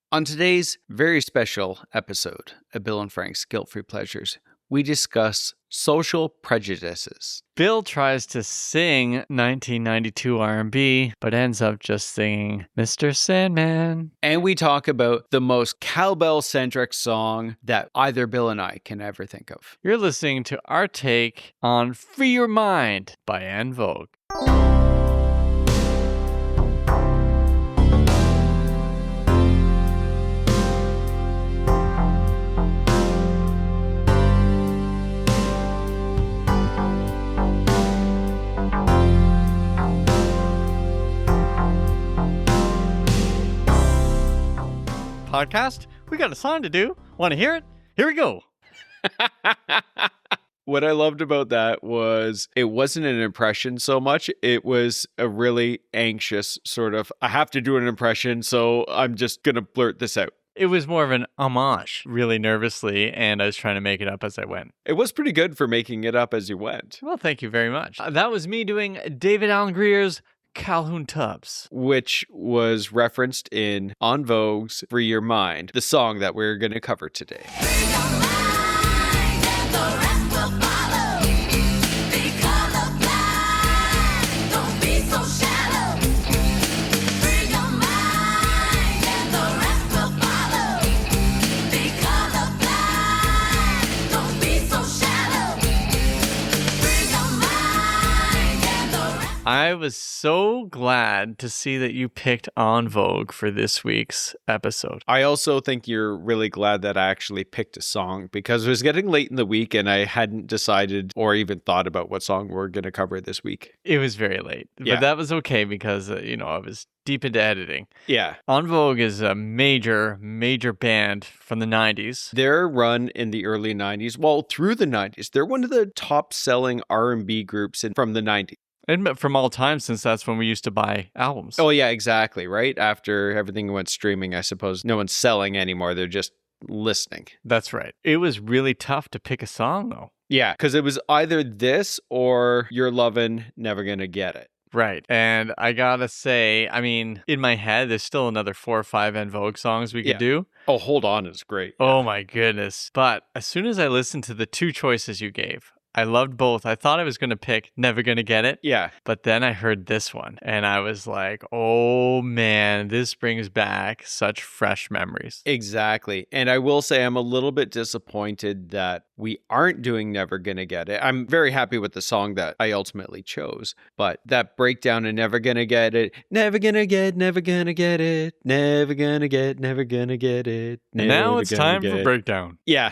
On today's very special episode of Bill and Frank's Guilt-Free Pleasures, we discuss social prejudices. Bill tries to sing 1992 R&B, but ends up just singing Mr. Sandman. And we talk about the most cowbell-centric song that either Bill and I can ever think of. You're listening to our take on Free Your Mind by En Vogue. Podcast? We got a song to do. Want to hear it? Here we go. What I loved about that was it wasn't an impression so much. It was a really anxious sort of, I have to do an impression, so I'm just going to blurt this out. It was more of an homage, really nervously, and I was trying to make it up as I went. It was pretty good for making it up as you went. Well, thank you very much. That was me doing David Allen Greer's Calhoun Tubbs, which was referenced in En Vogue's Free Your Mind, the song that we're going to cover today. Free your mind and the rest will follow. Be colorblind, don't be so shallow. Free your mind and the rest will follow. Be colorblind, don't be so shallow. Free your mind and the rest. I was so glad to see that you picked En Vogue for this week's episode. I also think you're really glad that I actually picked a song because it was getting late in the week and I hadn't decided or even thought about what song we're going to cover this week. It was very late, but that was okay because, I was deep into editing. Yeah. En Vogue is a major, major band from the 90s. Their run in the early 90s, well, through the 90s, they're one of the top-selling R&B groups from the 90s. And from all time, since that's when we used to buy albums. Oh, yeah, exactly. Right after everything went streaming, I suppose no one's selling anymore. They're just listening. That's right. It was really tough to pick a song, though. Yeah, because it was either this or You're Lovin' Never Gonna Get It. Right. And I gotta say, in my head, there's still another 4 or 5 En Vogue songs we could do. Oh, Hold On is great. Oh, my goodness. But as soon as I listened to the two choices you gave, I loved both. I thought I was going to pick Never Gonna Get It. Yeah. But then I heard this one and I was like, oh man, this brings back such fresh memories. Exactly. And I will say I'm a little bit disappointed that we aren't doing Never Gonna Get It. I'm very happy with the song that I ultimately chose. But that breakdown of Never Gonna Get It, never gonna get, never gonna get it, never gonna get, never gonna get it. And now it's time for breakdown. Yeah.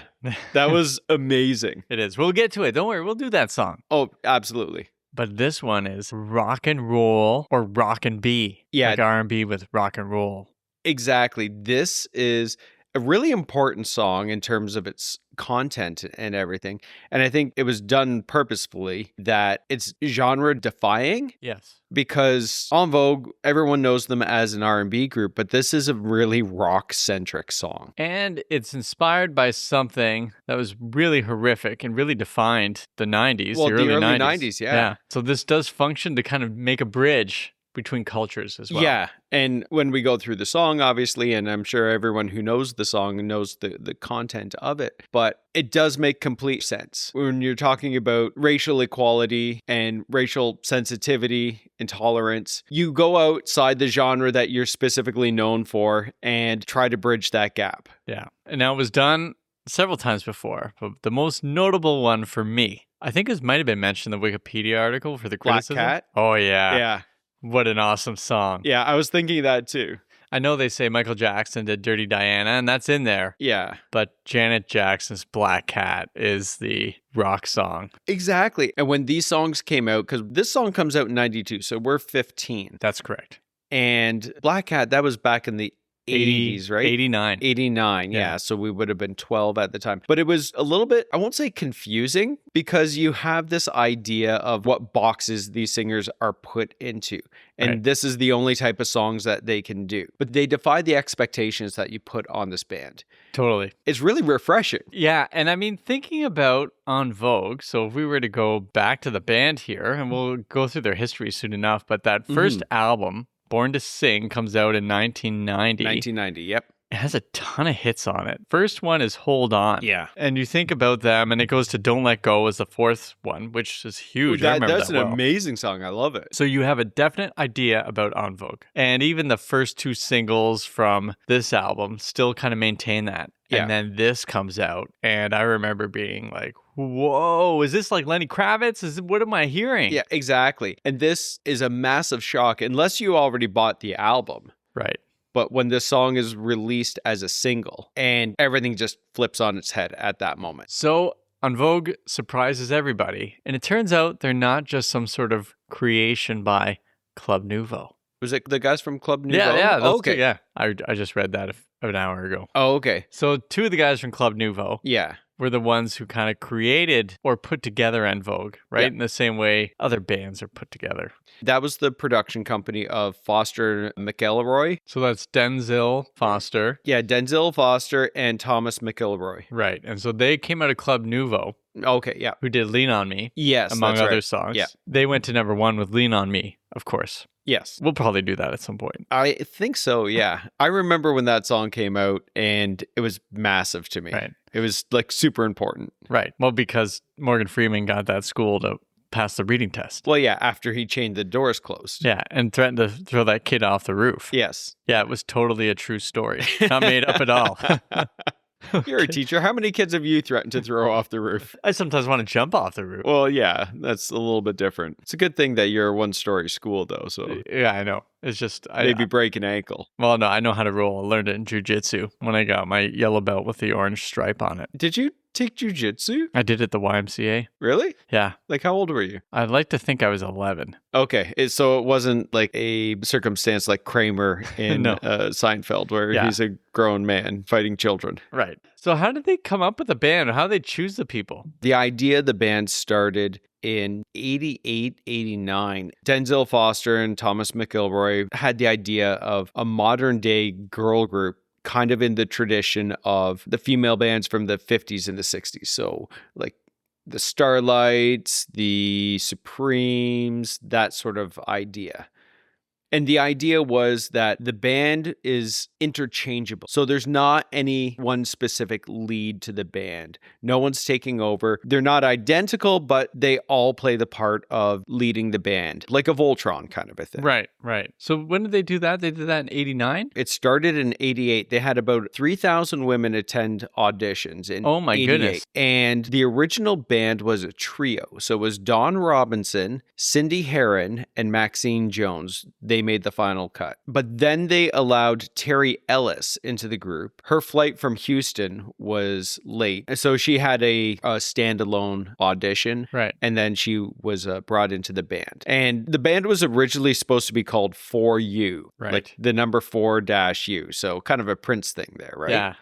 That was amazing. It is. We'll get to it. Don't worry. We'll do that song. Oh, absolutely. But this one is rock and roll or rock and B. Yeah. Like R&B with rock and roll. Exactly. This is a really important song in terms of its content and everything. And I think it was done purposefully that it's genre-defying. Yes. Because En Vogue, everyone knows them as an R&B group, but this is a really rock-centric song. And it's inspired by something that was really horrific and really defined the 90s, Well, the early 90s, yeah. So this does function to kind of make a bridge between cultures as well. Yeah, and when we go through the song, obviously, and I'm sure everyone who knows the song knows the content of it, but it does make complete sense. When you're talking about racial equality and racial sensitivity and tolerance, you go outside the genre that you're specifically known for and try to bridge that gap. Yeah, and now it was done several times before, but the most notable one for me, I think it might have been mentioned in the Wikipedia article for the criticism. Black Cat? Oh, yeah. Yeah. What an awesome song. Yeah, I was thinking that too. I know they say Michael Jackson did Dirty Diana, and that's in there. Yeah. But Janet Jackson's Black Cat is the rock song. Exactly. And when these songs came out, because this song comes out in 92, so we're 15. That's correct. And Black Cat, that was back in the 80s, right? 89. 89, yeah. So we would have been 12 at the time. But it was a little bit, I won't say confusing, because you have this idea of what boxes these singers are put into. And this is the only type of songs that they can do. But they defy the expectations that you put on this band. Totally. It's really refreshing. Yeah, and I mean, thinking about En Vogue, so if we were to go back to the band here, and we'll go through their history soon enough, but that first album, Born to Sing, comes out in 1990. 1990, yep. It has a ton of hits on it. First one is Hold On. Yeah. And you think about them, and it goes to Don't Let Go as the fourth one, which is huge. I remember That's that an well. amazing song. I love it. So you have a definite idea about En Vogue. And even the first two singles from this album still kind of maintain that. Yeah. And then this comes out, and I remember being like, whoa, is this like Lenny Kravitz? What am I hearing? Yeah, exactly. And this is a massive shock unless you already bought the album. Right. But when this song is released as a single and everything just flips on its head at that moment. So En Vogue surprises everybody. And it turns out they're not just some sort of creation by Club Nouveau. Was it the guys from Club Nouveau? Yeah. Oh, okay. Yeah. I just read that an hour ago. Oh, okay. So two of the guys from Club Nouveau Yeah. were the ones who kind of created or put together En Vogue, right? Yeah. In the same way other bands are put together. That was the production company of Foster McElroy. So that's Denzel Foster. Yeah, Denzel Foster and Thomas McElroy. Right. And so they came out of Club Nouveau, Okay, yeah. who did Lean On Me, Yes, among that's other right. songs. Yeah. They went to number one with Lean On Me, of course. Yes. We'll probably do that at some point. I think so, yeah. I remember when that song came out and it was massive to me. Right. It was like super important. Right. Well, because Morgan Freeman got that school to pass the reading test. Well, yeah, after he chained the doors closed. Yeah. And threatened to throw that kid off the roof. Yes. Yeah. It was totally a true story. Not made up at all. You're a teacher. How many kids have you threatened to throw off the roof? I sometimes want to jump off the roof. Well, yeah, that's a little bit different. It's a good thing that you're a one-story school, though, so Yeah, I know. It's just maybe break an ankle. Well, no, I know how to roll. I learned it in jiu-jitsu when I got my yellow belt with the orange stripe on it. Did you take jujitsu? I did it at the YMCA. Really? Yeah. Like, how old were you? I'd like to think I was 11. Okay, so it wasn't like a circumstance like Kramer in No. Seinfeld, where Yeah. he's a grown man fighting children. Right. So how did they come up with a band? How did they choose the people? The idea of the band started in 88, 89. Denzel Foster and Thomas McElroy had the idea of a modern day girl group, kind of in the tradition of the female bands from the 50s and the 60s. So like the Starlights, the Supremes, that sort of idea. And the idea was that the band is interchangeable. So there's not any one specific lead to the band. No one's taking over. They're not identical, but they all play the part of leading the band, like a Voltron kind of a thing. Right, right. So when did they do that? They did that in 89? It started in 88. They had about 3,000 women attend auditions in Oh my 88. goodness. And the original band was a trio. So it was Dawn Robinson, Cindy Herron, and Maxine Jones. They made the final cut. But then they allowed Terry Ellis into the group. Her flight from Houston was late. So she had a standalone audition. Right. And then she was brought into the band. And the band was originally supposed to be called 4U. Right. Like the number 4-U. So kind of a Prince thing there, right? Yeah.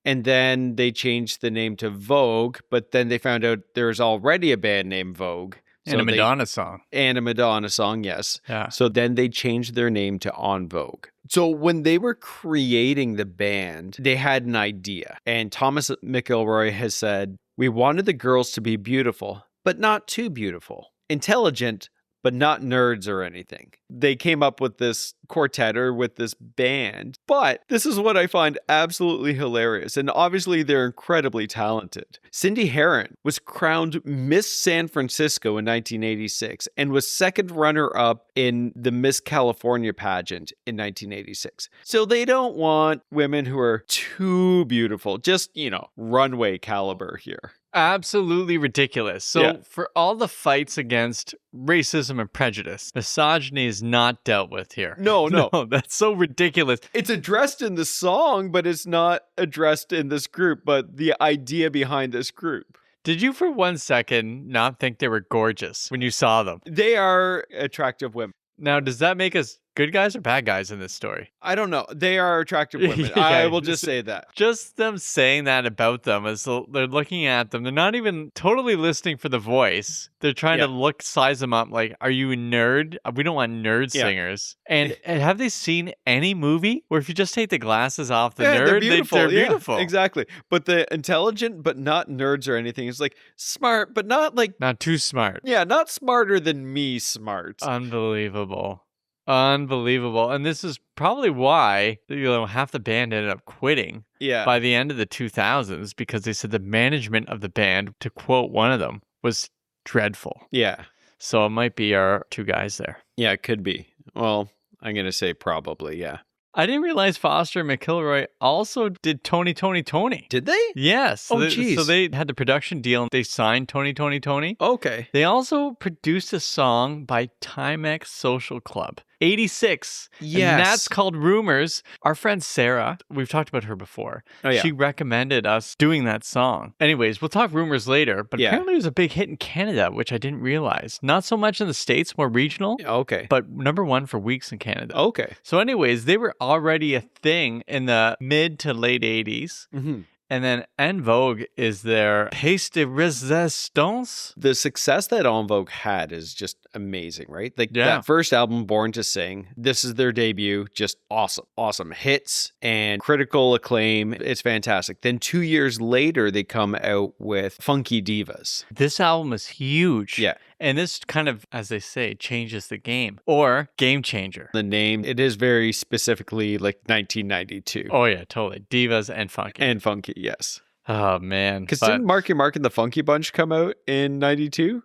And then they changed the name to Vogue, but then they found out there's already a band named Vogue. And a Madonna song. And a Madonna song, yes. Yeah. So then they changed their name to En Vogue. So when they were creating the band, they had an idea. And Thomas McElroy has said, we wanted the girls to be beautiful, but not too beautiful. Intelligent, but not nerds or anything. They came up with this quartet or with this band. But this is what I find absolutely hilarious. And obviously, they're incredibly talented. Cindy Herron was crowned Miss San Francisco in 1986 and was second runner-up in the Miss California pageant in 1986. So they don't want women who are too beautiful, just, runway caliber here. Absolutely ridiculous. So Yeah. for all the fights against racism and prejudice, misogyny is not dealt with here. No. That's so ridiculous. It's addressed in the song, but it's not addressed in this group, but the idea behind this group. Did you for 1 second not think they were gorgeous when you saw them? They are attractive women. Now, does that make us good guys or bad guys in this story? I don't know. They are attractive women. Yeah. I will just say that. Just them saying that about them as they're looking at them. They're not even totally listening for the voice. They're trying to size them up like, are you a nerd? We don't want nerd singers. And have they seen any movie where if you just take the glasses off the nerd, they're beautiful. they're beautiful. Exactly. But the intelligent, but not nerds or anything. It's like smart, but not like, Not too smart. not smarter than me smart. Unbelievable. Unbelievable. And this is probably why, half the band ended up quitting Yeah. by the end of the 2000s because they said the management of the band, to quote one of them, was dreadful. Yeah. So it might be our two guys there. Yeah, it could be. Well, I'm going to say probably, yeah. I didn't realize Foster and McIlroy also did Tony, Tony, Tony. Did they? Yes. Oh, geez. So they had the production deal and they signed Tony, Tony, Tony. Okay. They also produced a song by Timex Social Club, 86. Yes. And that's called Rumors. Our friend Sarah, we've talked about her before. Oh, yeah. She recommended us doing that song. Anyways, we'll talk Rumors later, but Yeah. apparently it was a big hit in Canada, which I didn't realize. Not so much in the States, more regional, Okay. but number one for weeks in Canada. Okay. So anyways, they were already a thing in the mid to late 80s. Mm-hmm. And then En Vogue is their pièce de résistance. The success that En Vogue had is just amazing, right? Like Yeah. that first album, Born to Sing, this is their debut. Just awesome. Awesome hits and critical acclaim. It's fantastic. Then 2 years later, they come out with Funky Divas. This album is huge. Yeah. And this kind of, as they say, changes the game or game changer. The name, it is very specifically like 1992. Oh, yeah, totally. Divas and funky. And Funky, yes. Oh, man. Because But- didn't Marky Mark and the Funky Bunch come out in 92?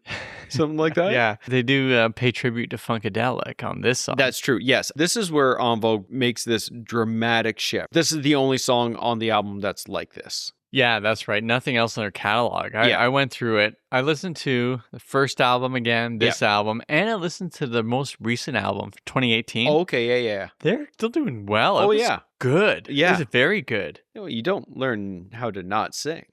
Something like that? Yeah, they do pay tribute to Funkadelic on this song. That's true. Yes. This is where En Vogue makes this dramatic shift. This is the only song on the album that's like this. Yeah, that's right. Nothing else in their catalog. Yeah. I went through it. I listened to the first album again, this album, and I listened to the most recent album, 2018. Oh, okay. Yeah. They're still doing well. Oh, It was yeah. good. Yeah. It was very good. You don't learn how to not sing.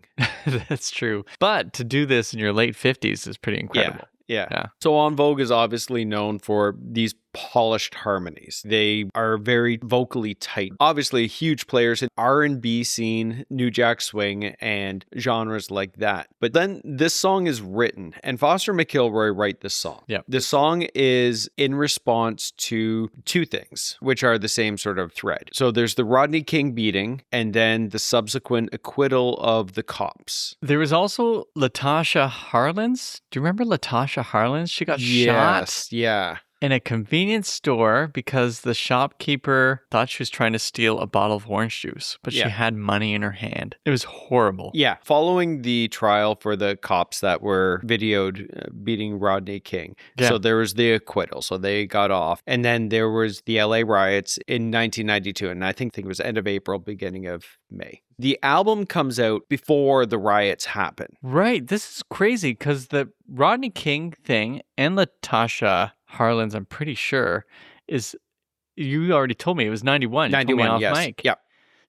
That's true. But to do this in your late 50s is pretty incredible. Yeah. So En Vogue is obviously known for these polished harmonies. They are very vocally tight. Obviously, huge players in R&B scene, New Jack Swing, and genres like that. But then this song is written, and Foster and McIlroy write this song. Yep. The song is in response to two things, which are the same sort of thread. So there's the Rodney King beating, and then the subsequent acquittal of the cops. There was also Latasha Harlins. Do you remember Latasha Harlins? She got shot Yeah. in a convenience store because the shopkeeper thought she was trying to steal a bottle of orange juice, but she Yeah. had money in her hand. It was horrible. Yeah. Following the trial for the cops that were videoed beating Rodney King. Yeah. So there was the acquittal. So they got off. And then there was the LA riots in 1992. And I think it was end of April, beginning of May. The album comes out before the riots happen. Right. This is crazy because the Rodney King thing and Latasha Harlins, I'm pretty sure, is, you already told me it was 91. You told me 91, off yes. mic. Yeah.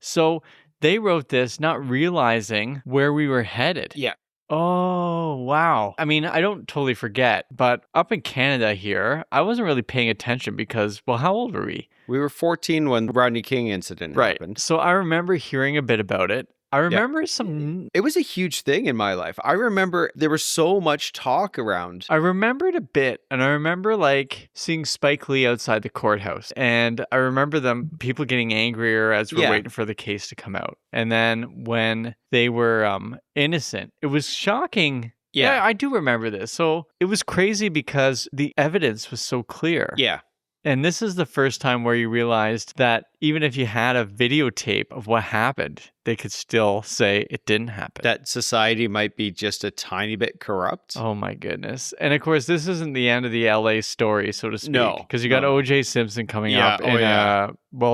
So they wrote this not realizing where we were headed. Yeah. Oh, wow. I mean, I don't totally forget, but up in Canada here, I wasn't really paying attention because, well, how old were we? We were 14 when the Rodney King incident happened. So I remember hearing a bit about it. I remember some. It was a huge thing in my life. I remember there was so much talk around. I remember it a bit, and I remember like seeing Spike Lee outside the courthouse, and I remember people getting angrier as we're Yeah. waiting for the case to come out. And then when they were innocent, it was shocking. Yeah. I do remember this. So it was crazy because the evidence was so clear. Yeah. And this is the first time where you realized that even if you had a videotape of what happened, they could still say it didn't happen. That society might be just a tiny bit corrupt. Oh my goodness. And of course, this isn't the end of the LA story, so to speak. No, Because you got no. OJ Simpson coming Yeah, up oh in, yeah.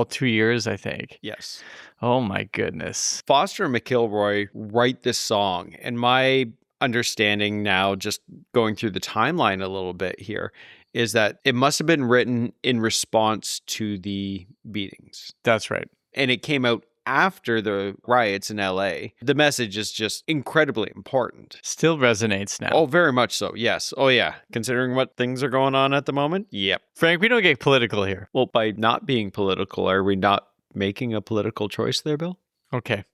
2 years, I think. Yes. Oh my goodness. Foster and McIlroy write this song, and my understanding now, just going through the timeline a little bit here, is that it must have been written in response to the beatings. That's right. And it came out after the riots in LA. The message is just incredibly important. Still resonates now. Oh, very much so. Yes. Oh, yeah. Considering what things are going on at the moment. Yep. Frank, we don't get political here. Well, by not being political, are we not making a political choice there, Bill? Okay.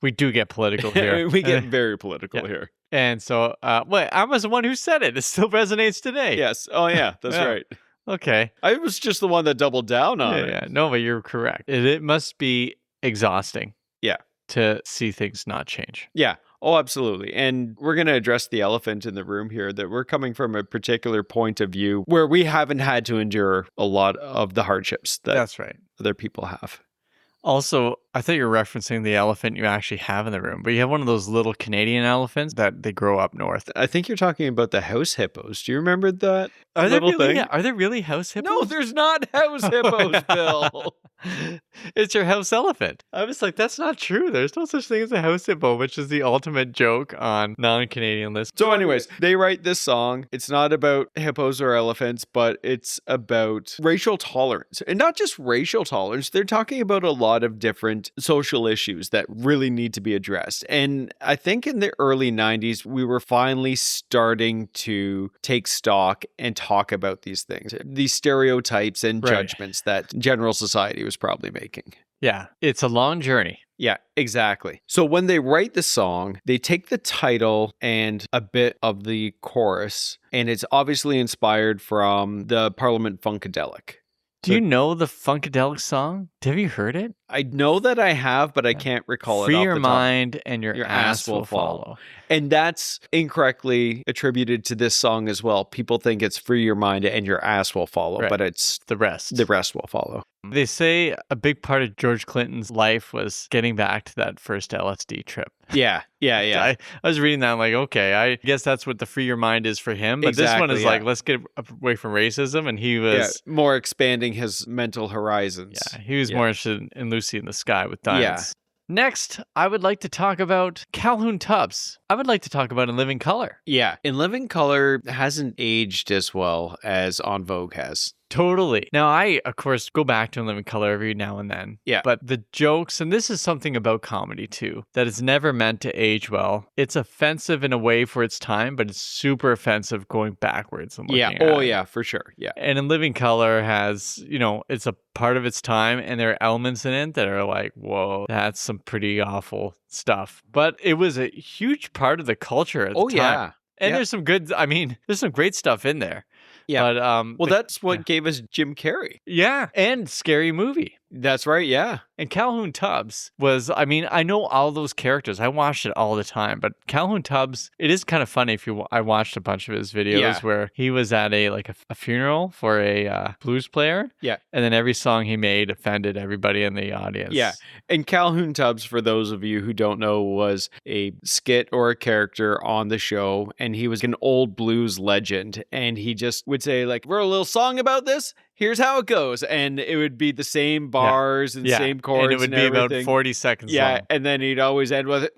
We do get political here. We get very political yeah. here. And so, I was the one who said it. It still resonates today. Yes. Oh, yeah. That's Yeah. right. Okay. I was just the one that doubled down on it. Yeah. No, but you're correct. It must be exhausting. Yeah. To see things not change. Yeah. Oh, absolutely. And we're going to address the elephant in the room here, that we're coming from a particular point of view where we haven't had to endure a lot of the hardships that That's right. other people have. Also, I thought you were referencing the elephant you actually have in the room, but you have one of those little Canadian elephants that they grow up north. I think you're talking about the house hippos. Do you remember that Are there little really, thing? Are there really house hippos? No, there's not house hippos, Bill. It's your house elephant. I was like, that's not true. There's no such thing as a house hippo, which is the ultimate joke on non-Canadian lists. So anyways, they write this song. It's not about hippos or elephants, but it's about racial tolerance. And not just racial tolerance. They're talking about a lot of different social issues that really need to be addressed. And I think in the early 90s, we were finally starting to take stock and talk about these things, these stereotypes and Right. judgments that general society was probably making. Yeah, it's a long journey. Yeah, exactly. So when they write the song, they take the title and a bit of the chorus, and it's obviously inspired from the Parliament Funkadelic. Do you know the Funkadelic song? Have you heard it? I know that I have, but I can't recall Free it off your the top. mind and your ass will follow. And that's incorrectly attributed to this song as well. People think it's free your mind and your ass will follow, Right. but it's The rest. the rest will follow. They say a big part of George Clinton's life was getting back to that first LSD trip. Yeah. I was reading that, I'm like, okay, I guess that's what the free your mind is for him. But this one Exactly, is yeah. like, let's get away from racism. And he was, More expanding his mental horizons. he was Yeah. more interested in Lucy in the Sky with diamonds. Next, I would like to talk about Calhoun Tubbs. I would like to talk about In Living Color. Yeah. In Living Color hasn't aged as well as En Vogue has. Totally. Now, I, of course, go back to In Living Color every now and then. Yeah. But the jokes, and this is something about comedy too, that it's never meant to age well. It's offensive in a way for its time, but it's super offensive going backwards and looking Yeah. at Oh, it. yeah, for sure. Yeah. And In Living Color has, it's a part of its time, and there are elements in it that are like, whoa, that's some pretty awful stuff. But it was a huge part of the culture at the time. Yeah. And Yeah. there's some good, there's some great stuff in there. Yeah. But, Well, that's what gave us Jim Carrey. yeah. And Scary Movie. That's right. Yeah. And Calhoun Tubbs was, I know all those characters. I watched it all the time, but Calhoun Tubbs, it is kind of funny I watched a bunch of his videos Yeah. where he was at a funeral for a blues player. Yeah. And then every song he made offended everybody in the audience. Yeah. And Calhoun Tubbs, for those of you who don't know, was a skit or a character on the show. And he was an old blues legend. And he just would say, like, we're a little song about this. Here's how it goes. And it would be the same bars and same chords. And it would be about everything. 40 seconds Yeah. long. And then he'd always end with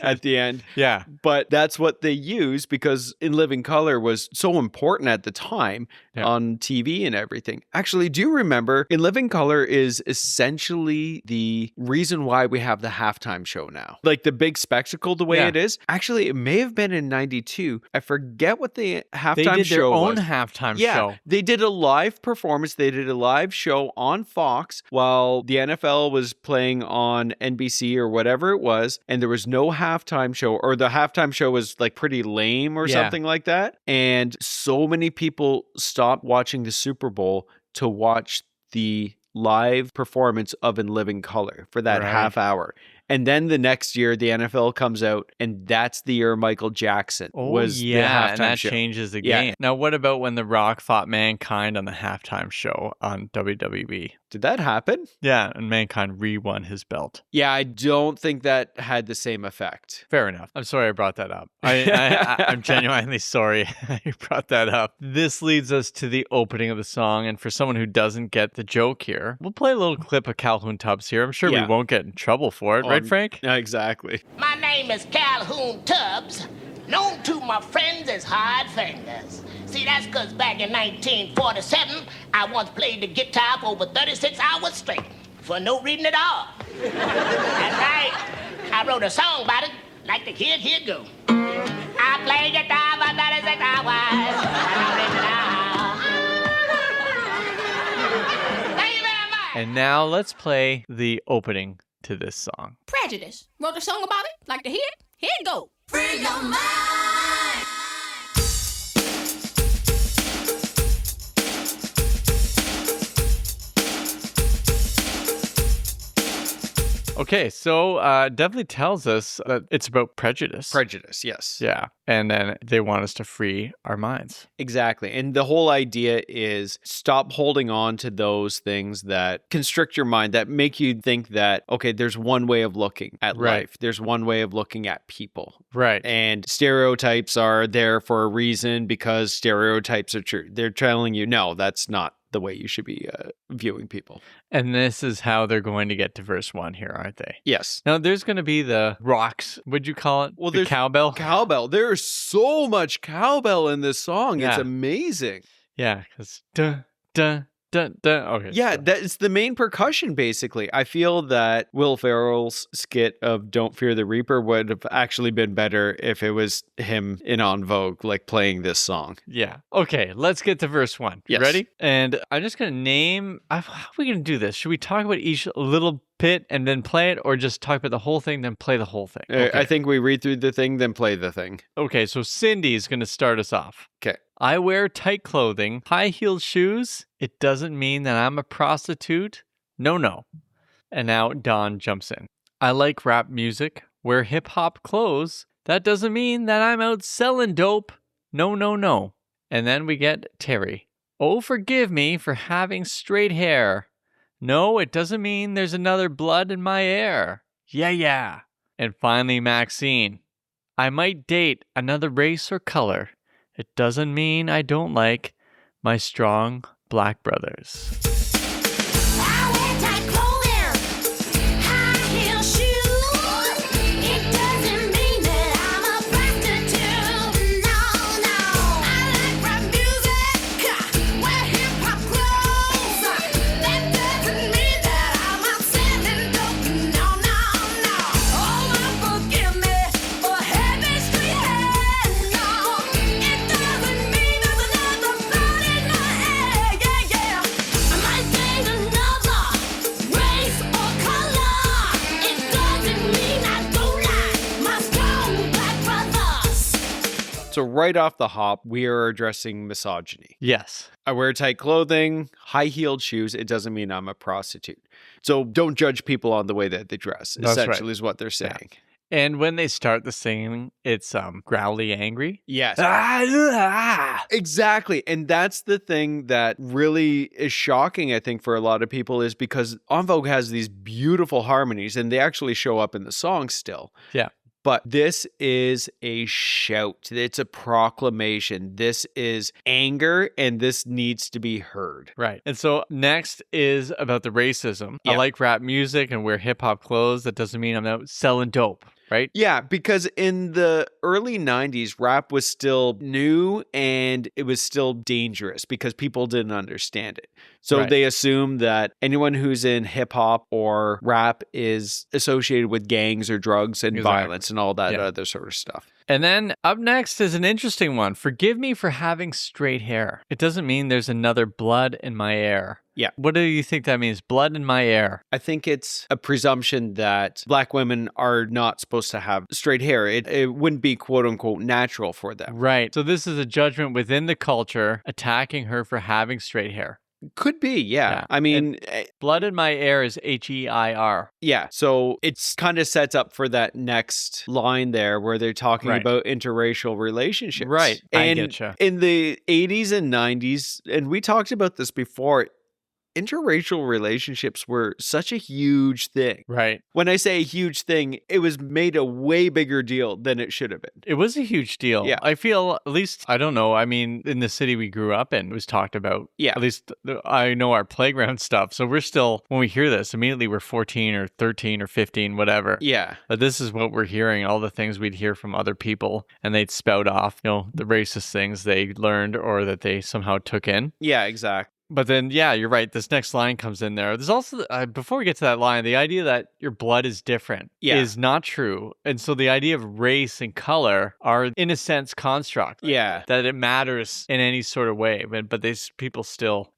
at the end. Yeah. But that's what they use because In Living Color was so important at the time on TV and everything. Actually, do you remember In Living Color is essentially the reason why we have the halftime show now? Like the big spectacle, the way Yeah. it is. Actually, it may have been in 92. I forget what the halftime They did their show own was. halftime Yeah, show. they did a live performance. They did a live show on Fox while the NFL was playing on NBC or whatever it was. And there was no halftime show, or the halftime show was like pretty lame or Yeah. something like that. And so many people stopped watching the Super Bowl to watch the live performance of In Living Color for that Right. half hour. And then the next year, the NFL comes out, and that's the year Michael Jackson was the halftime and that show. changes the Yeah. game. Now, what about when The Rock fought Mankind on the halftime show on WWE? Did that happen? Yeah, and Mankind re-won his belt. Yeah, I don't think that had the same effect. Fair enough. I'm sorry I brought that up. I'm genuinely sorry I brought that up. This leads us to the opening of the song, and for someone who doesn't get the joke here, we'll play a little clip of Calhoun Tubbs here. I'm sure we Yeah. won't get in trouble for it, right, Frank? Yeah, exactly. My name is Calhoun Tubbs, known to my friends as Hard Fingers. See, that's because back in 1947, I once played the guitar for over 36 hours straight, for no reason at all. That's right. I wrote a song about it, like the kid, here it go. I play guitar for 36 hours, for no reason at all. Thank you very much. And now let's play the opening to this song. Prejudice. Wrote a song about it. Like to hear it? Here it go. Free your mind. Okay, so definitely tells us that it's about prejudice. Prejudice, yes. Yeah. And then they want us to free our minds. Exactly. And the whole idea is stop holding on to those things that constrict your mind, that make you think that, okay, there's one way of looking at Right. life. There's one way of looking at people. Right. And stereotypes are there for a reason because stereotypes are true. They're telling you, no, that's not the way you should be viewing people. And this is how they're going to get to verse 1 here, aren't they? Yes. Now, there's going to be the rocks. Would you call it? Well, the there's cowbell? Cowbell. There's so much cowbell in this song. It's Yeah. amazing. Yeah, because dun, dun, dun, dun. Okay. Yeah, so- that's the main percussion, basically. I feel that Will Ferrell's skit of Don't Fear the Reaper would have actually been better if it was him in En Vogue, like playing this song. Yeah. Okay, let's get to verse 1. You Yes. ready? And I'm just going to name... How are we going to do this? Should we talk about each little bit and then play it, or just talk about the whole thing, then play the whole thing? I think we read through the thing, then play the thing. Okay, so Cindy's going to start us off. Okay. I wear tight clothing, high-heeled shoes. It doesn't mean that I'm a prostitute. No, no. And now Don jumps in. I like rap music, wear hip-hop clothes. That doesn't mean that I'm out selling dope. No, no, no. And then we get Terry. Oh, forgive me for having straight hair. No, it doesn't mean there's another blood in my air. Yeah, yeah. And finally Maxine. I might date another race or color. It doesn't mean I don't like my strong black brothers. I wear tight clothing, high heel shoes. It doesn't mean that I'm a prostitute. No, no. I like rap music, wear hip hop clothes. That doesn't mean that I'm out selling dope. No, no, no. Oh, forgive me for having straight hair. No, it doesn't mean there's another blood in my hair. Yeah, yeah. I might date another race or color. It doesn't mean I don't like my strong black brothers. So right off the hop, we are addressing misogyny. Yes. I wear tight clothing, high-heeled shoes. It doesn't mean I'm a prostitute. So don't judge people on the way that they dress, That's right. essentially is what they're saying. And when they start the singing, it's growly angry. Yes. Ah. Exactly. And that's the thing that really is shocking, I think, for a lot of people, is because En Vogue has these beautiful harmonies and they actually show up in the song still. Yeah. But this is a shout. It's a proclamation. This is anger and this needs to be heard. Right. And so next is about the racism. I Yeah. like rap music and wear hip hop clothes. That doesn't mean I'm out selling dope, right? Yeah, because in the early 90s, rap was still new and it was still dangerous because people didn't understand it. So Right. they assumed that anyone who's in hip hop or rap is associated with gangs or drugs and Exactly. violence and all that Yeah. other sort of stuff. And then up next is an interesting one. Forgive me for having straight hair. It doesn't mean there's another blood in my air. Yeah. What do you think that means? Blood in my air. I think it's a presumption that black women are not supposed to have straight hair. It wouldn't be quote unquote natural for them. Right. So this is a judgment within the culture attacking her for having straight hair. Could be, yeah. Yeah. I mean, Blood in my air is HEIR. yeah, so it's kind of sets up for that next line there where they're talking Right. about interracial relationships. Right, I And getcha. in the 80s and 90s, and we talked about this before, interracial relationships were such a huge thing. Right. When I say a huge thing, it was made a way bigger deal than it should have been. It was a huge deal. Yeah. I feel, at least, I don't know. I mean, in the city we grew up in, it was talked about. Yeah. At least I know our playground stuff. So we're still, when we hear this, immediately we're 14 or 13 or 15, whatever. Yeah. But this is what we're hearing, all the things we'd hear from other people, and they'd spout off, the racist things they learned or that they somehow took in. Yeah, exactly. But then, yeah, you're right. This next line comes in there. There's also, before we get to that line, the idea that your blood is different Yeah. is not true. And so the idea of race and color are, in a sense, construct. Yeah. That it matters in any sort of way. But these people still,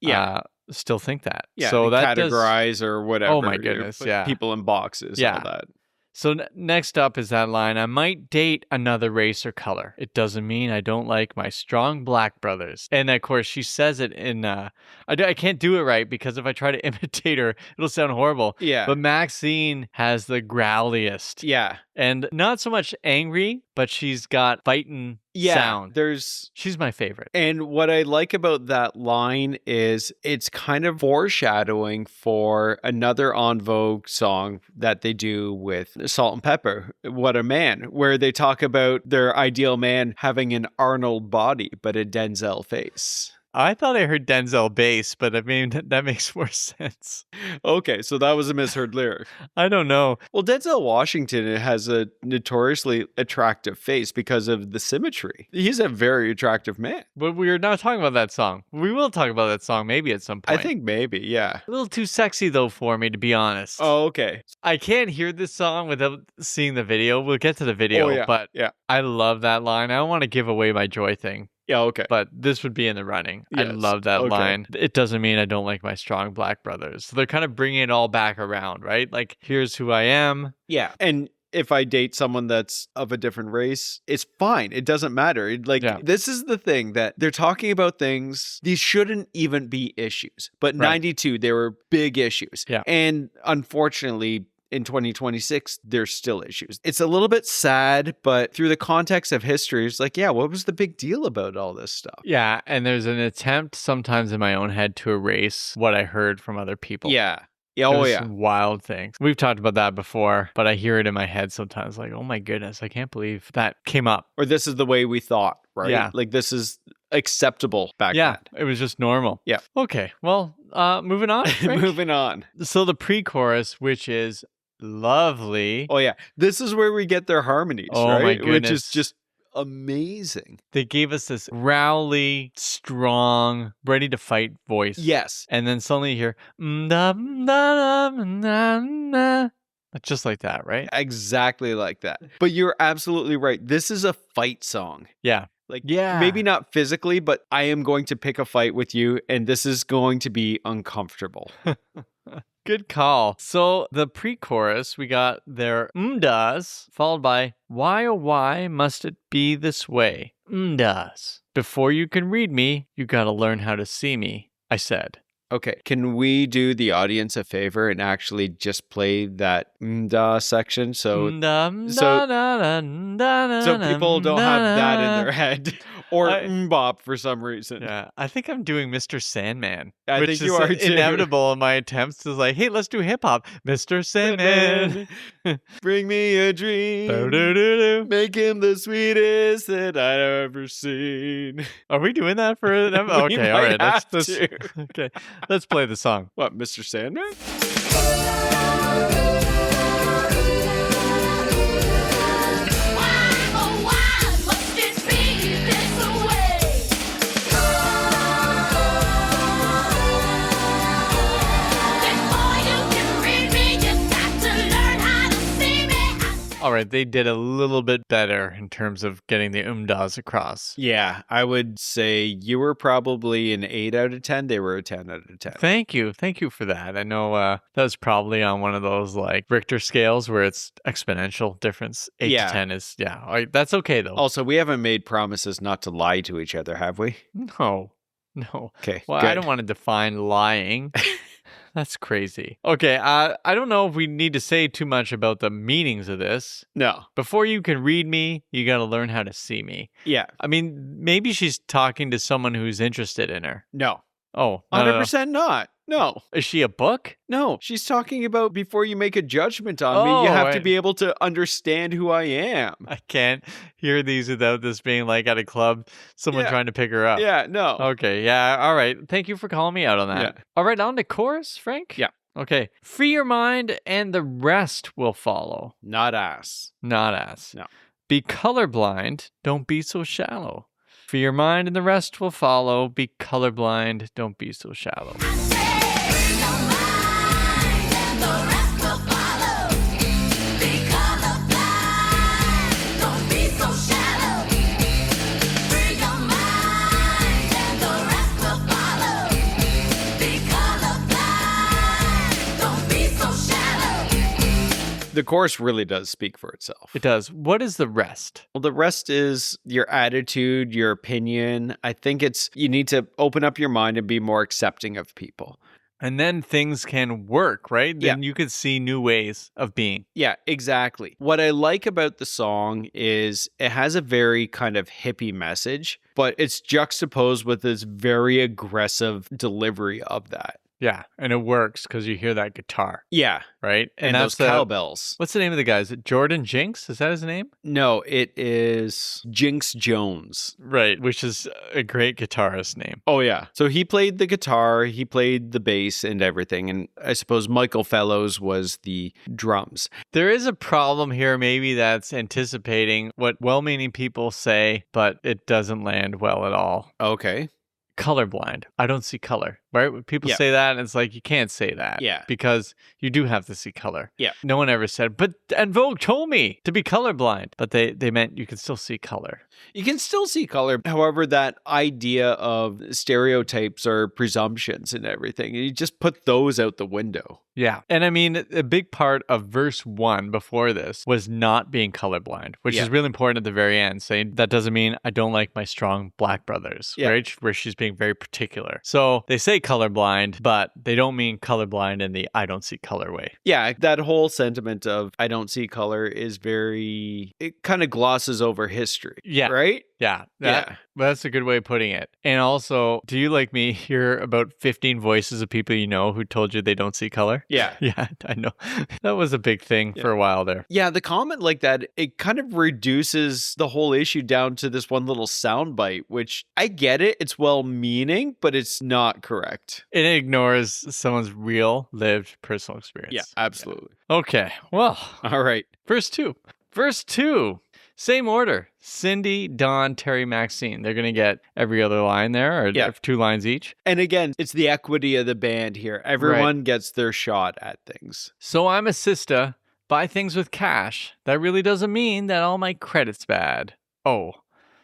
still think that. Yeah. So they that categorize or whatever. Oh my you know, goodness, put yeah. people in boxes. Yeah. All that. So next up is that line, I might date another race or color. It doesn't mean I don't like my strong black brothers. And of course, she says it in, I can't do it right because if I try to imitate her, it'll sound horrible. Yeah. But Maxine has the growliest. Yeah. And not so much angry, but she's got fighting sound. She's my favorite. And what I like about that line is it's kind of foreshadowing for another En Vogue song that they do with Salt and Pepper, What a Man, where they talk about their ideal man having an Arnold body, but a Denzel face. I thought I heard Denzel bass, but I mean, that makes more sense. Okay, so that was a misheard lyric. I don't know. Well, Denzel Washington has a notoriously attractive face because of the symmetry. He's a very attractive man. But we're not talking about that song. We will talk about that song maybe at some point. I think maybe, yeah. A little too sexy, though, for me, to be honest. Oh, okay. I can't hear this song without seeing the video. We'll get to the video, but I love that line. I don't want to give away my joy thing. Yeah, okay. But this would be in the running. Yes. I love that line. It doesn't mean I don't like my strong black brothers. So they're kind of bringing it all back around, right? Like, here's who I am. Yeah. And if I date someone that's of a different race, it's fine. It doesn't matter. This is the thing that they're talking about things. These shouldn't even be issues. But 92, they were big issues. Yeah. And unfortunately, in 2026, there's still issues. It's a little bit sad, but through the context of history, it's like, yeah, what was the big deal about all this stuff? Yeah, and there's an attempt sometimes in my own head to erase what I heard from other people. Yeah. Yeah, oh There's yeah. some wild things. We've talked about that before, but I hear it in my head sometimes like, oh my goodness, I can't believe that came up. Or this is the way we thought, right? Yeah. Like this is acceptable back Yeah, then. it was just normal. Yeah. Okay, well, moving on. Frank? Moving on. So the pre-chorus, which is lovely. Oh yeah. This is where we get their harmonies, Oh, right? my Which goodness. is just amazing. They gave us this growly, strong, ready to fight voice. Yes. And then suddenly you hear, just like that, right? Exactly like that. But you're absolutely right. This is a fight song. Yeah. Like, Yeah. maybe not physically, but I am going to pick a fight with you, and this is going to be uncomfortable. Good call. So the pre-chorus, we got their does, followed by why oh why must it be this way? Does. Before you can read me, you gotta learn how to see me, I said. Okay, can we do the audience a favor and actually just play that section so people don't have that in their head or bop for some reason? Yeah, I think I'm doing Mr. Sandman. I which think is you are too. inevitable in my attempts to like, hey, let's do hip hop, Mr. Sandman. Bring me a dream. Do-do-do-do. Make him the sweetest that I've ever seen. Are we doing that for an episode? We Okay, all might right. have Let's to. okay. Let's play the song. What, Mr. Sandman? Why, oh why must it be this way? Before you can read me, you got to learn how to see me. All right, they did a little bit better in terms of getting the das across. Yeah, I would say you were probably an 8 out of 10. They were a 10 out of 10. Thank you for that. I know that was probably on one of those like Richter scales where it's exponential difference. 8 Yeah. to 10 is all right, that's okay though. Also, we haven't made promises not to lie to each other, have we? No. Okay, Well, good. I don't want to define lying. That's crazy. Okay, I don't know if we need to say too much about the meanings of this. No. Before you can read me, you got to learn how to see me. Yeah. I mean, maybe she's talking to someone who's interested in her. No. Oh, no. 100% not. No. Is she a book? No. She's talking about before you make a judgment on me, Oh, you have to right. be able to understand who I am. I can't hear these without this being like at a club, someone Yeah. trying to pick her up. Yeah, no. Okay, yeah, all right. Thank you for calling me out on that. Yeah. All right, on to chorus, Frank? Yeah. Okay. Free your mind and the rest will follow. Not ass. Not ass. No. Be colorblind, don't be so shallow. Free your mind and the rest will follow. Be colorblind, don't be so shallow. I say, free your mind and the rest will follow. Be colorblind, don't be so shallow. Free your mind and the rest will follow. Be colorblind, don't be so shallow. The chorus really does speak for itself. It does. What is the rest? Well, the rest is your attitude, your opinion. I think you need to open up your mind and be more accepting of people. And then things can work, right? Yeah. Then you could see new ways of being. Yeah, exactly. What I like about the song is it has a very kind of hippie message, but it's juxtaposed with this very aggressive delivery of that. Yeah, and it works because you hear that guitar, Yeah. right? And those cowbells. What's the name of the guy? Is it Jordan Jinx? Is that his name? No, it is Jinx Jones. Right, which is a great guitarist name. Oh, yeah. So he played the guitar, he played the bass and everything. And I suppose Michael Fellows was the drums. There is a problem here, maybe that's anticipating what well-meaning people say, but it doesn't land well at all. Okay. Colorblind. I don't see color, right? When people Yeah. say that, and it's like, you can't say that. Yeah. Because you do have to see color. Yeah. No one ever said, but En Vogue told me to be colorblind. But they meant you can still see color. You can still see color. However, that idea of stereotypes or presumptions and everything, you just put those out the window. Yeah. And I mean, a big part of verse 1 before this was not being colorblind, which Yeah. is really important at the very end, saying that doesn't mean I don't like my strong black brothers, Yeah. right? Where she's being very particular. So they say colorblind, but they don't mean colorblind in the I don't see color way. Yeah, that whole sentiment of I don't see color is it kind of glosses over history. Yeah. Right? Yeah. Yeah. That's a good way of putting it. And also, do you like me hear about 15 voices of people you know who told you they don't see color? Yeah. Yeah, I know. That was a big thing for a while there. Yeah, the comment like that, it kind of reduces the whole issue down to this one little soundbite, which I get it. It's well-meaning, but it's not correct. It ignores someone's real lived personal experience. Yeah, absolutely. Okay. Well, All right. verse 2. Verse 2. Same order. Cindy, Dawn, Terry, Maxine. They're going to get every other line there, or Yeah. 2 lines each. And again, it's the equity of the band here. Everyone gets their shot at things. So I'm a sister. Buy things with cash. That really doesn't mean that all my credit's bad. Oh.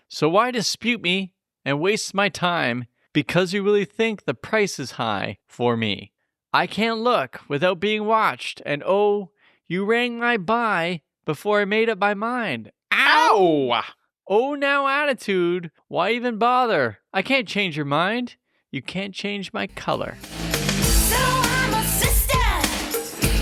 So why dispute me and waste my time because you really think the price is high for me? I can't look without being watched. And oh, you rang my buy before I made up my mind. Ow! Oh, now attitude. Why even bother? I can't change your mind. You can't change my color. So I'm a sister.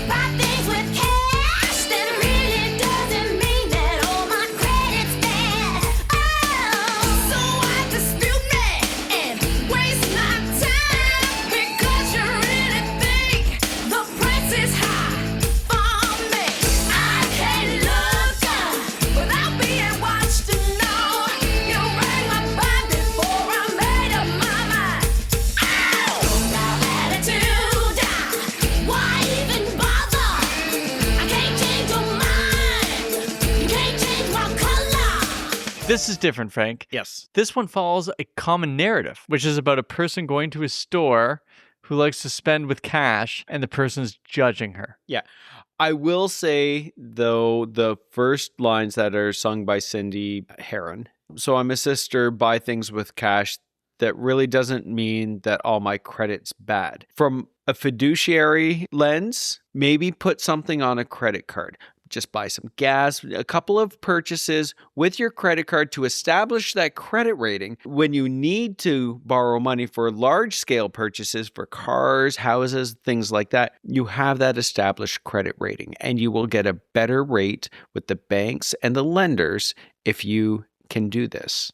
Buy things with cash. That really doesn't mean that all my credit's bad. Oh, so I dispute me and waste my time because you really think the price is high for me. I can't look without being watched to know you rang my bell before I made up my mind. Oh, now attitude, why even bother? I can't change your mind. You can't change my color. This is different, Frank. Yes. This one follows a common narrative, which is about a person going to a store who likes to spend with cash and the person's judging her. Yeah. I will say, though, the first lines that are sung by Cindy Heron. So I'm a sister, buy things with cash. That really doesn't mean that all my credit's bad. From a fiduciary lens, maybe put something on a credit card. Just buy some gas, a couple of purchases with your credit card to establish that credit rating. When you need to borrow money for large scale purchases for cars, houses, things like that, you have that established credit rating and you will get a better rate with the banks and the lenders if you can do this.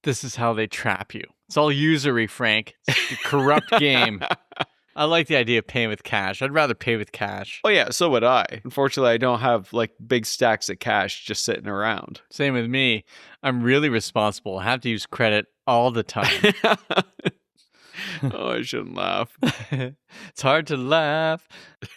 This is how they trap you. It's all usury, Frank. It's a corrupt game. I like the idea of paying with cash. I'd rather pay with cash. Oh yeah, so would I. Unfortunately, I don't have like big stacks of cash just sitting around. Same with me. I'm really responsible. I have to use credit all the time. Oh, I shouldn't laugh. It's hard to laugh.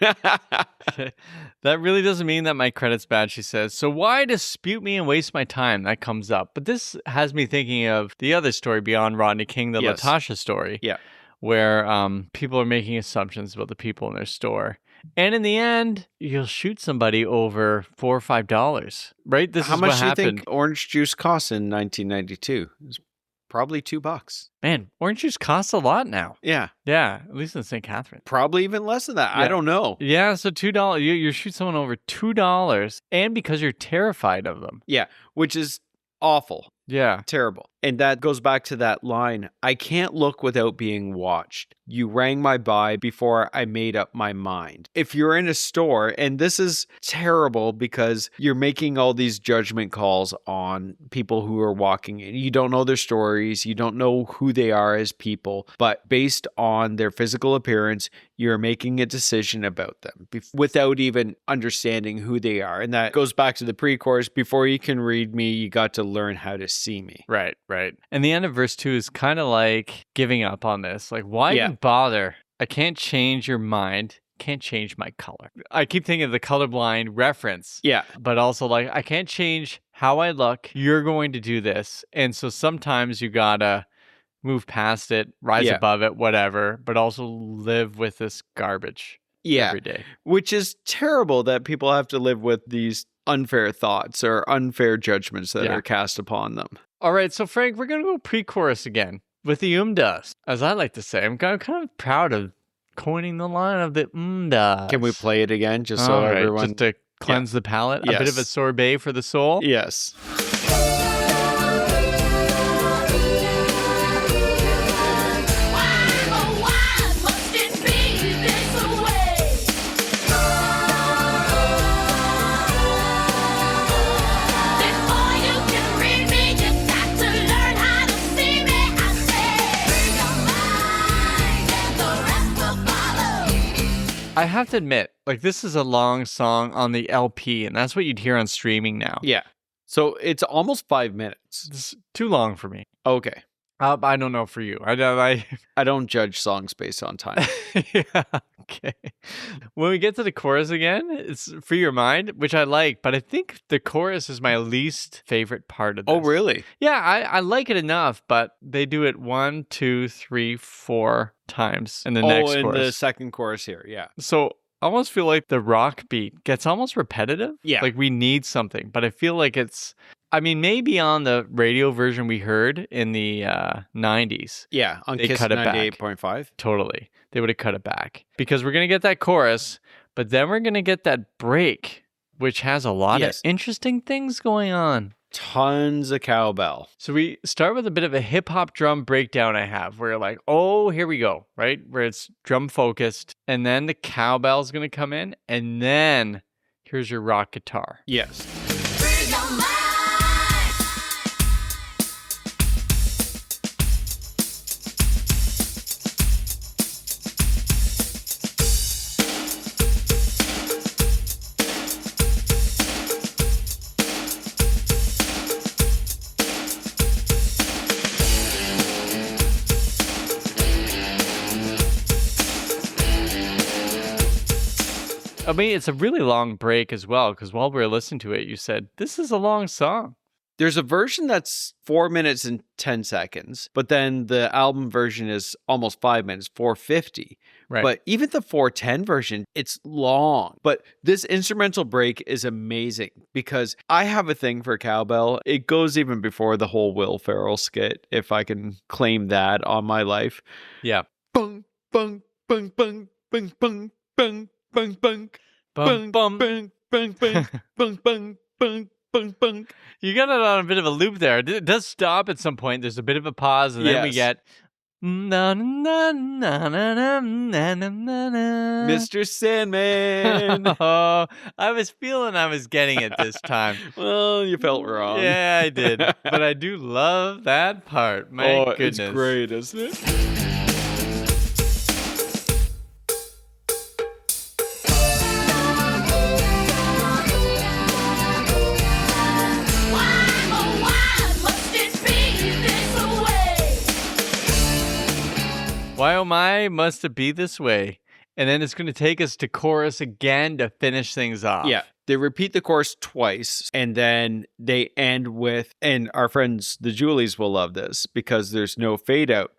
That really doesn't mean that my credit's bad, she says. So why dispute me and waste my time? That comes up. But this has me thinking of the other story beyond Rodney King, the Yes. Latasha story. Yeah. Where people are making assumptions about the people in their store. And in the end, you'll shoot somebody over $4 or $5, right? This How is much what do you happened. think orange juice costs in 1992? It's Probably $2. Man, orange juice costs a lot now. Yeah. Yeah, at least in St. Catherine. Probably even less than that. Yeah. I don't know. Yeah, so $2. You shoot someone over $2, and because you're terrified of them. Yeah, which is awful. Yeah. Terrible. And that goes back to that line, I can't look without being watched. You rang my bye before I made up my mind. If you're in a store, and this is terrible because you're making all these judgment calls on people who are walking in. You don't know their stories. You don't know who they are as people. But based on their physical appearance, you're making a decision about them without even understanding who they are. And that goes back to the pre-chorus. Before you can read me, you got to learn how to see me. Right. And the end of verse 2 is kind of like giving up on this. Like, why Yeah. even bother? I can't change your mind. Can't change my color. I keep thinking of the colorblind reference. Yeah. But also, like, I can't change how I look. You're going to do this. And so sometimes you gotta move past it, rise Yeah. above it, whatever, but also live with this garbage Yeah. every day. Which is terrible that people have to live with these unfair thoughts or unfair judgments that Yeah. are cast upon them. All right, so Frank, we're going to go pre-chorus again with the does. As I like to say, I'm kind of proud of coining the line of the does. Can we play it again just so All right, everyone... just to cleanse the palate? A bit of a Yes. sorbet for the soul? Yes. Why, oh why must it be this way? Before you can read me, you got to learn how to see me. I say, free your mind, and the rest will follow. I have to admit, like, this is a long song on the LP, and that's what you'd hear on streaming now. Yeah. So it's almost 5 minutes. It's too long for me. Okay. I don't know for you. I don't judge songs based on time. yeah, okay. When we get to the chorus again, it's Free Your Mind, which I like, but I think the chorus is my least favorite part of this. Oh, really? Yeah, I like it enough, but they do it 1, 2, 3, 4 times in the next in chorus. the second chorus here. Yeah. So I almost feel like the rock beat gets almost repetitive. Yeah. Like we need something, but I feel like it's, I mean, maybe on the radio version we heard in the 90s. Yeah. On They Kiss cut it back. 98.5. Totally. They would have cut it back because we're going to get that chorus, but then we're going to get that break, which has a lot Yes. of interesting things going on. Tons of cowbell. So we start with a bit of a hip hop drum breakdown I have where you're like, oh, here we go, right? Where it's drum focused. And then the cowbell's going to come in. And then here's your rock guitar. Yes. Free your mind. I mean, it's a really long break as well, because while we were listening to it, you said, this is a long song. There's a version that's 4 minutes and 10 seconds, but then the album version is almost 5 minutes, 4:50. Right. But even the 4:10 version, it's long. But this instrumental break is amazing because I have a thing for cowbell. It goes even before the whole Will Ferrell skit, if I can claim that on my life. Yeah. Bung, bung, bung, bung, bung, bung, bung, bung, bung, Bum, bum. bung, bung, bung, bung, bung, bung, bung, bung. You got it on a bit of a loop there. It does stop at some point. There's a bit of a pause, and then we Yes. get. Na, na, na, na, na, na, na, na, na. Mr. Sandman. Oh, I was feeling I was getting it this time. Well, you felt wrong. Yeah, I did. But I do love that part. My goodness. It's great, isn't it? Why, oh why must it be this way? Why oh my must it be this way? And then it's going to take us to chorus again to finish things off. Yeah. They repeat the chorus twice and then they end with, and our friends, the Julies, will love this because there's no fade out.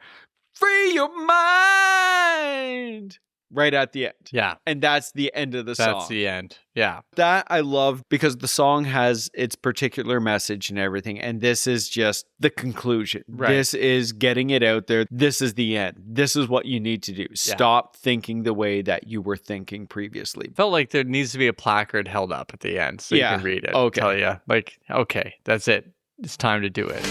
Free your mind. right at the end. Yeah. And that's the end of the song. That's the end. Yeah. That I love because the song has its particular message and everything. And this is just the conclusion. Right. This is getting it out there. This is the end. This is what you need to do. Stop thinking the way that you were thinking previously. Felt like there needs to be a placard held up at the end so you can read it. Okay. Tell you, like, okay, that's it. It's time to do it.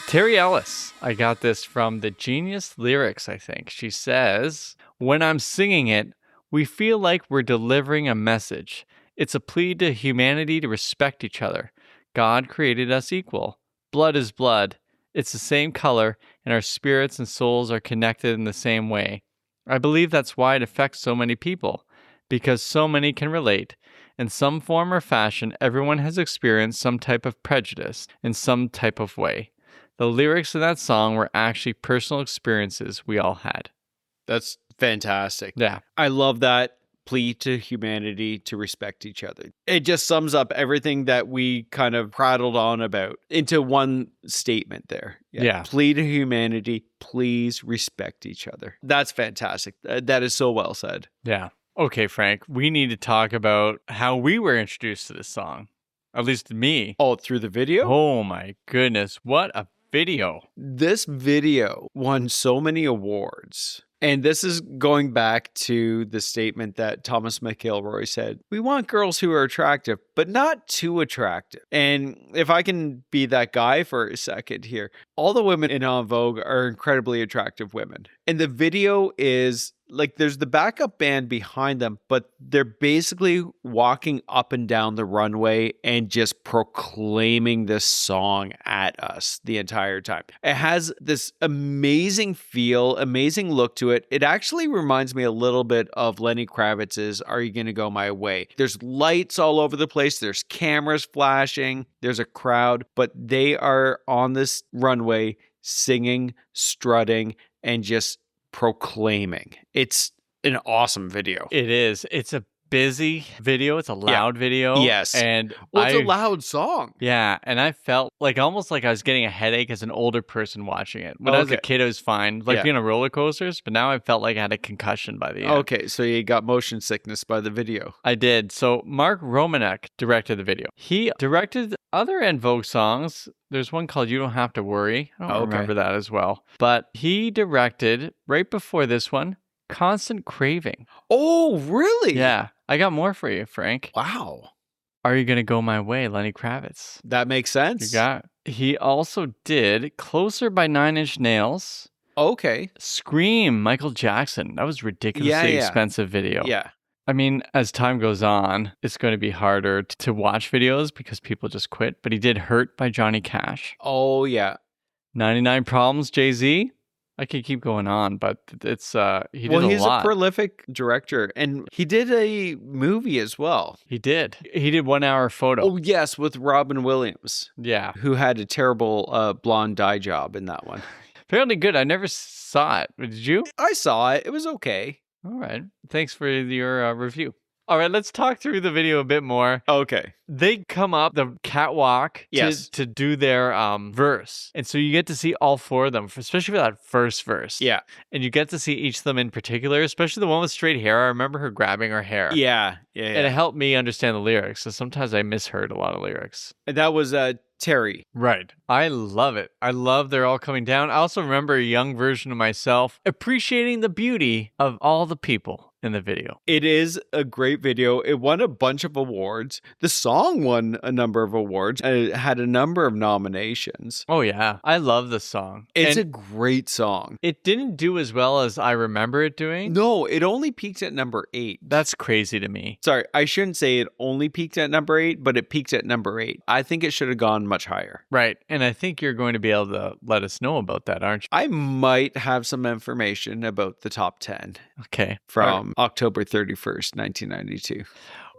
Terry Ellis. I got this from the Genius Lyrics, I think. She says, when I'm singing it, we feel like we're delivering a message. It's a plea to humanity to respect each other. God created us equal. Blood is blood. It's the same color, and our spirits and souls are connected in the same way. I believe that's why it affects so many people, because so many can relate. In some form or fashion, everyone has experienced some type of prejudice in some type of way. The lyrics of that song were actually personal experiences we all had. That's fantastic. Yeah. I love that plea to humanity to respect each other. It just sums up everything that we kind of prattled on about into one statement there. Yeah. Plea to humanity, please respect each other. That's fantastic. That is so well said. Yeah. Okay, Frank, we need to talk about how we were introduced to this song. At least me. Oh, through the video? Oh my goodness. What a video. This video won so many awards. And this is going back to the statement that Thomas McIlroy said, we want girls who are attractive, but not too attractive. And if I can be that guy for a second here, all the women in En Vogue are incredibly attractive women. And the video is like there's the backup band behind them, but they're basically walking up and down the runway and just proclaiming this song at us the entire time. It has this amazing feel, amazing look to it. It actually reminds me a little bit of Lenny Kravitz's Are You Gonna Go My Way? There's lights all over the place. There's cameras flashing. There's a crowd, but they are on this runway singing, strutting, and just proclaiming. It's an awesome video. It is. It's a busy video. It's a loud video. Yes. And it's a loud song. Yeah. And I felt like almost like I was getting a headache as an older person watching it. When I was a kid, it was fine. Like being on roller coasters. But now I felt like I had a concussion by the end. Okay. So you got motion sickness by the video. I did. So Mark Romanek directed the video. He directed other En Vogue songs. There's one called You Don't Have to Worry. I don't remember that as well. But he directed, right before this one, Constant Craving. Oh, really? Yeah. I got more for you, Frank. Wow. Are You Gonna Go My Way, Lenny Kravitz. That makes sense. You got. He also did Closer by 9 Inch Nails. Okay. Scream, Michael Jackson. That was ridiculously expensive video. Yeah. I mean, as time goes on, it's going to be harder to watch videos because people just quit. But he did Hurt by Johnny Cash. Oh, yeah. 99 Problems, Jay-Z. I could keep going on, but it's he did a lot. Well, he's a prolific director, and he did a movie as well. He did 1 hour photo. Oh, yes, with Robin Williams. Yeah. Who had a terrible blonde dye job in that one. Apparently good. I never saw it. Did you? I saw it. It was okay. All right. Thanks for your review. All right, let's talk through the video a bit more. Okay. They come up the catwalk to do their verse. And so you get to see all four of them, especially for that first verse. Yeah. And you get to see each of them in particular, especially the one with straight hair. I remember her grabbing her hair. Yeah. And it helped me understand the lyrics. So sometimes I misheard a lot of lyrics. And that was Terry. Right. I love it. I love they're all coming down. I also remember a young version of myself appreciating the beauty of all the people in the video. It is a great video. It won a bunch of awards. The song won a number of awards. It had a number of nominations. Oh, yeah. I love the song. It's a great song. It didn't do as well as I remember it doing. No, it only peaked at number 8. That's crazy to me. Sorry, I shouldn't say it only peaked at number 8, but it peaked at number 8. I think it should have gone much higher. Right. And I think you're going to be able to let us know about that, aren't you? I might have some information about the top 10. Okay. From October 31st, 1992.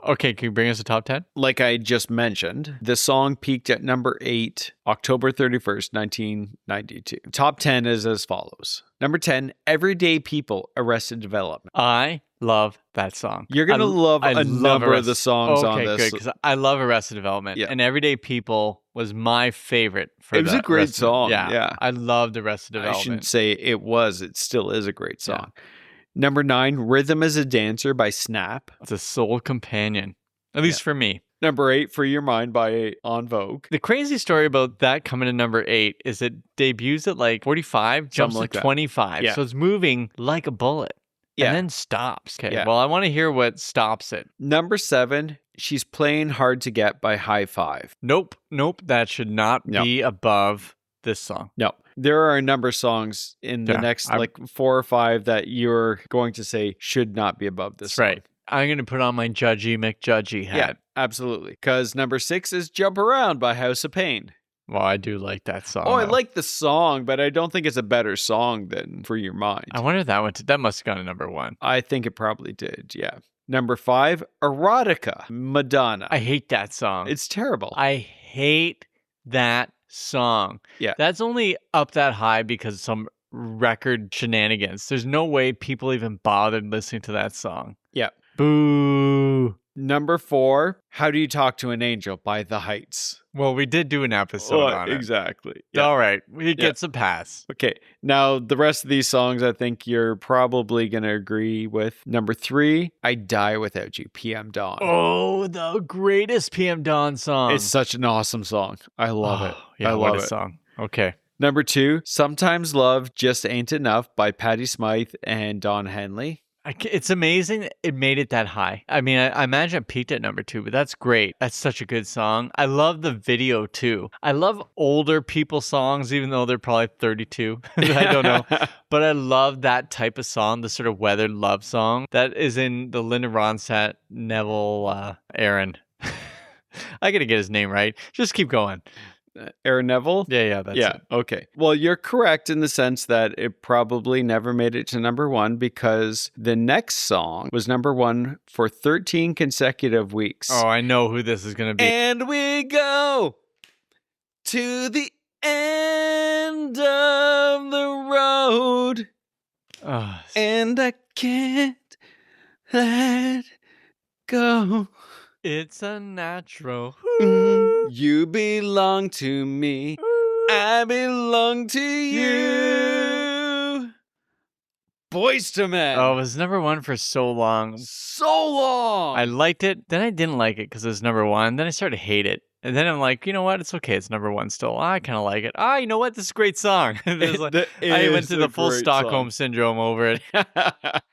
Okay, can you bring us a top 10? Like I just mentioned, the song peaked at number 8, October 31st, 1992. Top 10 is as follows. Number 10, Everyday People, Arrested Development. I love that song. You're going to love I a love number of the songs on Okay, this. good, because I love Arrested Development. Yeah. And Everyday People was my favorite for It was a great Arrested- song, Yeah, yeah. I loved Arrested I Development. shouldn't say it was. It still is a great song. Number 9, Rhythm as a Dancer by Snap. It's a soul companion, at least for me. Number 8, Free Your Mind by En Vogue. The crazy story about that coming to number 8 is it debuts at like 45, jumps Something like to that. 25. Yeah. So it's moving like a bullet. Yeah. And then stops. Okay. Yeah. Well, I want to hear what stops it. Number 7, She's Playing Hard to Get by High Five. Nope. That should not No. be above this song. No, there are a number of songs in the next like 4 or 5 that you're going to say should not be above this That's song. right. I'm going to put on my Judgy McJudgy hat. Yeah, absolutely. Because number 6 is Jump Around by House of Pain. Well, I do like that song. Oh, I though. like the song, but I don't think it's a better song than Free Your Mind. I wonder if that must have gone to number 1. I think it probably did, yeah. Number 5, Erotica, Madonna. I hate that song. It's terrible. I hate that song. Yeah. That's only up that high because of some record shenanigans. There's no way people even bothered listening to that song. Yeah. Boo. Number 4, How Do You Talk to an Angel by The Heights. Well, we did do an episode on it. Exactly. Yeah. All right. It gets a pass. Okay. Now, the rest of these songs, I think you're probably going to agree with. Number 3, I Die Without You, PM Dawn. Oh, the greatest PM Dawn song. It's such an awesome song. I love it. Yeah, I what love a it. song. Okay. Number 2, Sometimes Love Just Ain't Enough by Patti Smythe and Don Henley. It's amazing that it made it that high. I mean, I imagine it peaked at number 2, but that's great. That's such a good song. I love the video too. I love older people songs, even though they're probably 32. I don't know. But I love that type of song, the sort of weathered love song that is in the Linda Ronstadt, Neville, Aaron. I got to get his name right. Just keep going. Aaron Neville? Yeah, that's Yeah, it. okay. Well, you're correct in the sense that it probably never made it to number 1 because the next song was number 1 for 13 consecutive weeks. Oh, I know who this is going to be. And we go to the end of the road, Oh, and I can't let go. it's a natural. You belong to me. I belong to you. Boys to Men. Oh, it was number 1 for so long. So long. I liked it. Then I didn't like it because it was number 1. Then I started to hate it. And then I'm like, you know what? It's okay. It's number 1 still. I kind of like it. You know what? This is a great song. This is like- That I went is through the a full great Stockholm song. syndrome over it.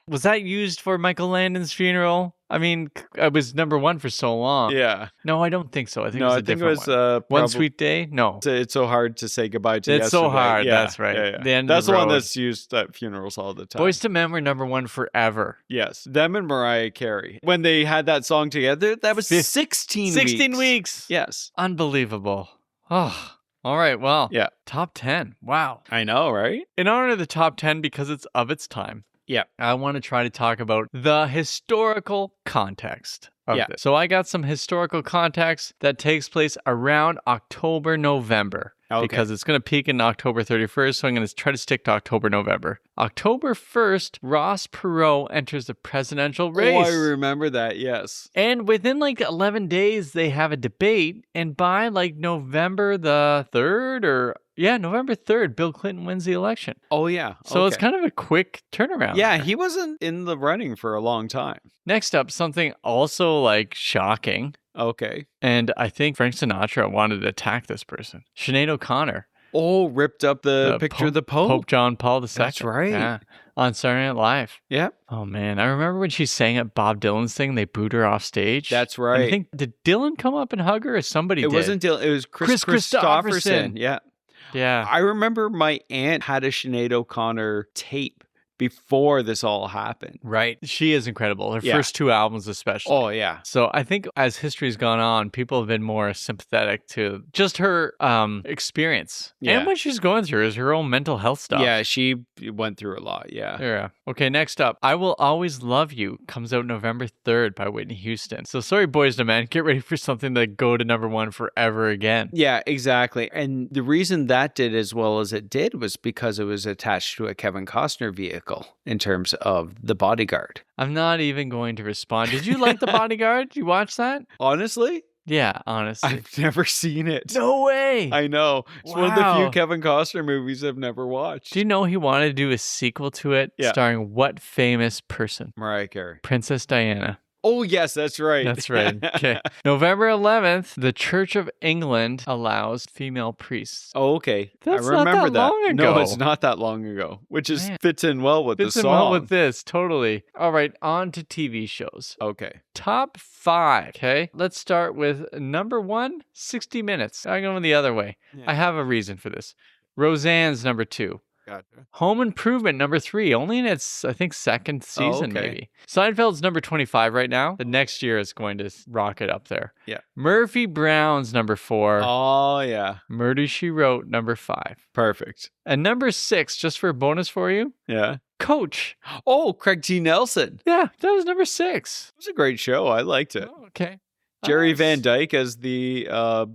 Was that used for Michael Landon's funeral? I mean, it was number 1 for so long. Yeah. No, I don't think so. I think No, it was I a think it different was one. One probably- Sweet Day? No. It's so hard to say goodbye to It's so yesterday. hard, Yeah, that's right. yeah, yeah. The end of That's the the one road. that's used at funerals all the time. Boys to Men were number 1 forever. Yes. Them and Mariah Carey. When they had that song together, that was 16 weeks. 16 weeks. Yes. Unbelievable. Oh, all right. Well, Yeah. top 10. Wow. I know, right? In honor of the top 10, because it's of its time, Yeah. I want to try to talk about the historical context of Yeah. this. So I got some historical context that takes place around October, November. Okay. Because it's going to peak in October 31st, so I'm going to try to stick to October, November. October 1st, Ross Perot enters the presidential race. Oh, I remember that. Yes. And within like 11 days, they have a debate. And by like November the 3rd November 3rd, Bill Clinton wins the election. Oh, yeah. So it's Okay. kind of a quick turnaround. Yeah, he wasn't in the running for a long time. Next up, something also like shocking. Okay. And I think Frank Sinatra wanted to attack this person. Sinead O'Connor. Oh, ripped up the picture of the Pope. Pope John Paul II. That's right. Yeah. On Saturday Night Live. Yeah. Oh, man. I remember when she sang at Bob Dylan's thing, they booed her off stage. That's And right. I think, did Dylan come up and hug her or somebody It did? wasn't Dylan. It was Chris Christopherson. Christopherson. Yeah. Yeah. I remember my aunt had a Sinead O'Connor tape before this all happened. Right. She is incredible. Her Yeah. first 2 albums, especially. Oh, yeah. So I think as history's gone on, people have been more sympathetic to just her experience. Yeah. And what she's going through is her own mental health stuff. Yeah, she went through a lot. Yeah. Yeah. Okay, next up, I Will Always Love You comes out November 3rd by Whitney Houston. So sorry, Boys to Men, get ready for something to go to number 1 forever again. Yeah, exactly. And the reason that did as well as it did was because it was attached to a Kevin Costner vehicle. vehicle in terms of The Bodyguard. I'm not even going to respond. Did you like The Bodyguard? Did you watch that? Honestly, Yeah, honestly. I've never seen it. No way. I know. It's one of the few Wow. Kevin Costner movies I've never watched. Do you know he wanted to do a sequel to it Yeah. starring what famous person? Mariah Carey. Princess Diana. Oh, yes, that's right. That's right. Okay. November 11th, the Church of England allows female priests. Oh, okay. That's I not remember that long No, ago. it's not that long ago, which is Man. fits in well with Fits the in song. well with this, totally. All right, on to TV shows. Okay. Top 5, okay? Let's start with number 1, 60 Minutes. I'm going the other way. Yeah. I have a reason for this. Roseanne's number 2. Gotcha. Home Improvement number 3, only in its, I think, second season, okay. maybe. Seinfeld's number 25 right now. The next year is going to rocket up there. Yeah. Murphy Brown's number 4. Oh, yeah. Murder, She Wrote, number 5. Perfect. And number 6, just for a bonus for you, Yeah. Coach. Oh, Craig T. Nelson. Yeah, that was number 6. It was a great show. I liked it. Oh, okay. Jerry Nice. Van Dyke as the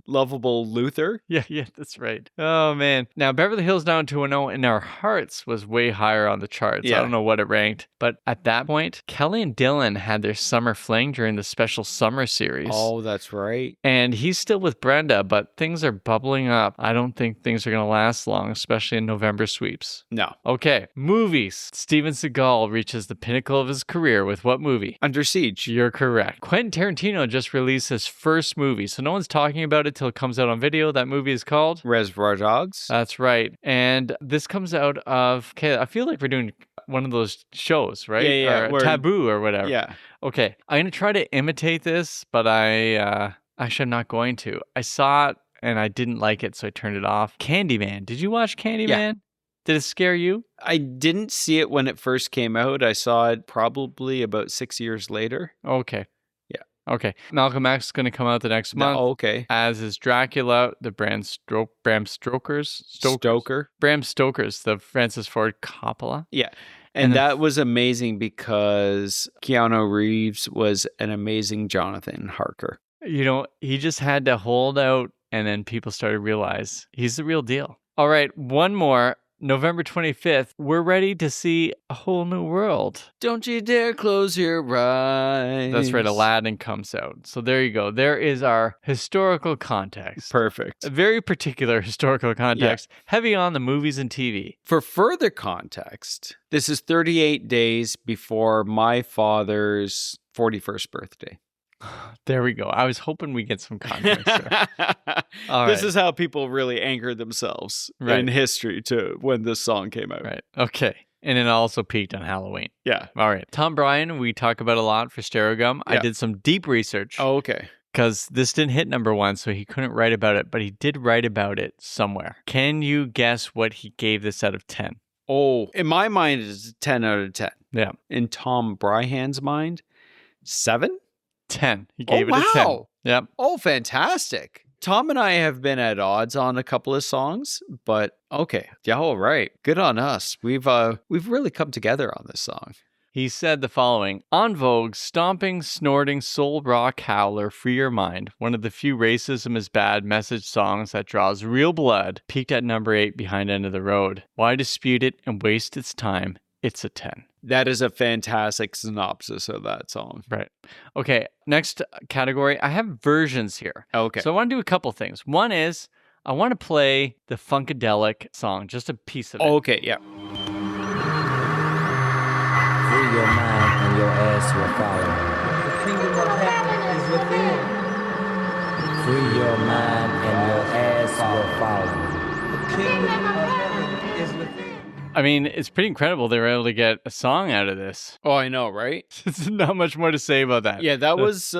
lovable Luther. Yeah, that's right. Oh, man. Now, Beverly Hills 90210 in Our Hearts was way higher on the charts. Yeah. I don't know what it ranked. But at that point, Kelly and Dylan had their summer fling during the special summer series. Oh, that's right. And he's still with Brenda, but things are bubbling up. I don't think things are going to last long, especially in November sweeps. No. Okay, movies. Steven Seagal reaches the pinnacle of his career with what movie? Under Siege. You're correct. Quentin Tarantino just released his first movie, so no one's talking about it till it comes out on video. That movie is called? Reservoir Dogs. That's right. And this comes out of, okay, I feel like we're doing one of those shows, right? Yeah, Or where- Taboo or whatever. Yeah. Okay, I'm going to try to imitate this, but actually I'm not going to. I saw it and I didn't like it, so I turned it off. Candyman. Did you watch Candyman? Did it scare you? I didn't see it when it first came out. I saw it probably about 6 years later. Okay. Yeah. Okay. Malcolm X is going to come out the next month. Okay. As is Dracula, the Bram Stoker's, the Francis Ford Coppola. Yeah. And And then- that was amazing because Keanu Reeves was an amazing Jonathan Harker. You know, he just had to hold out, and then people started to realize he's the real deal. All right, one more. November 25th, we're ready to see A Whole New World. Don't you dare close your eyes. That's right, Aladdin comes out. So there you go. There is our historical context. Perfect. A very particular historical context, heavy on the movies and TV. For further context, this is 38 days before my father's 41st birthday. There we go. I was hoping we get some context there. All This right. is how people really anchor themselves Right. in history to when this song came out. Right. Okay. And it also peaked on Halloween. Yeah. All right. Tom Bryan, we talk about a lot for Stereogum. I Yeah. did some deep research Oh, okay. because this didn't hit number 1, so he couldn't write about it, but he did write about it somewhere. Can you guess what he gave this out of 10? Oh, in my mind, it's a 10 out of 10. Yeah. In Tom Bryan's mind, 7? 10. He gave Oh, it a 10. wow. Yep. Oh, fantastic. Tom and I have been at odds on a couple of songs, but okay. Yeah, all right. Good on us. We've really come together on this song. He said the following: En Vogue, stomping, snorting, soul rock howler, free your mind. One of the few racism is bad message songs that draws real blood. Peaked at number 8 behind End of the Road. Why dispute it and waste its time? It's a 10. That is a fantastic synopsis of that song. Right. Okay. Next category. I have versions here. Okay. So I want to do a couple things. One is I want to play the Funkadelic song, just a piece of it. Okay, yeah. Free your mind and your ass will follow. The kingdom of heaven is within. Free your mind and your ass will follow. The kingdom of heaven is within. I mean, it's pretty incredible they were able to get a song out of this. Oh, I know, right? There's not much more to say about that. Yeah, that was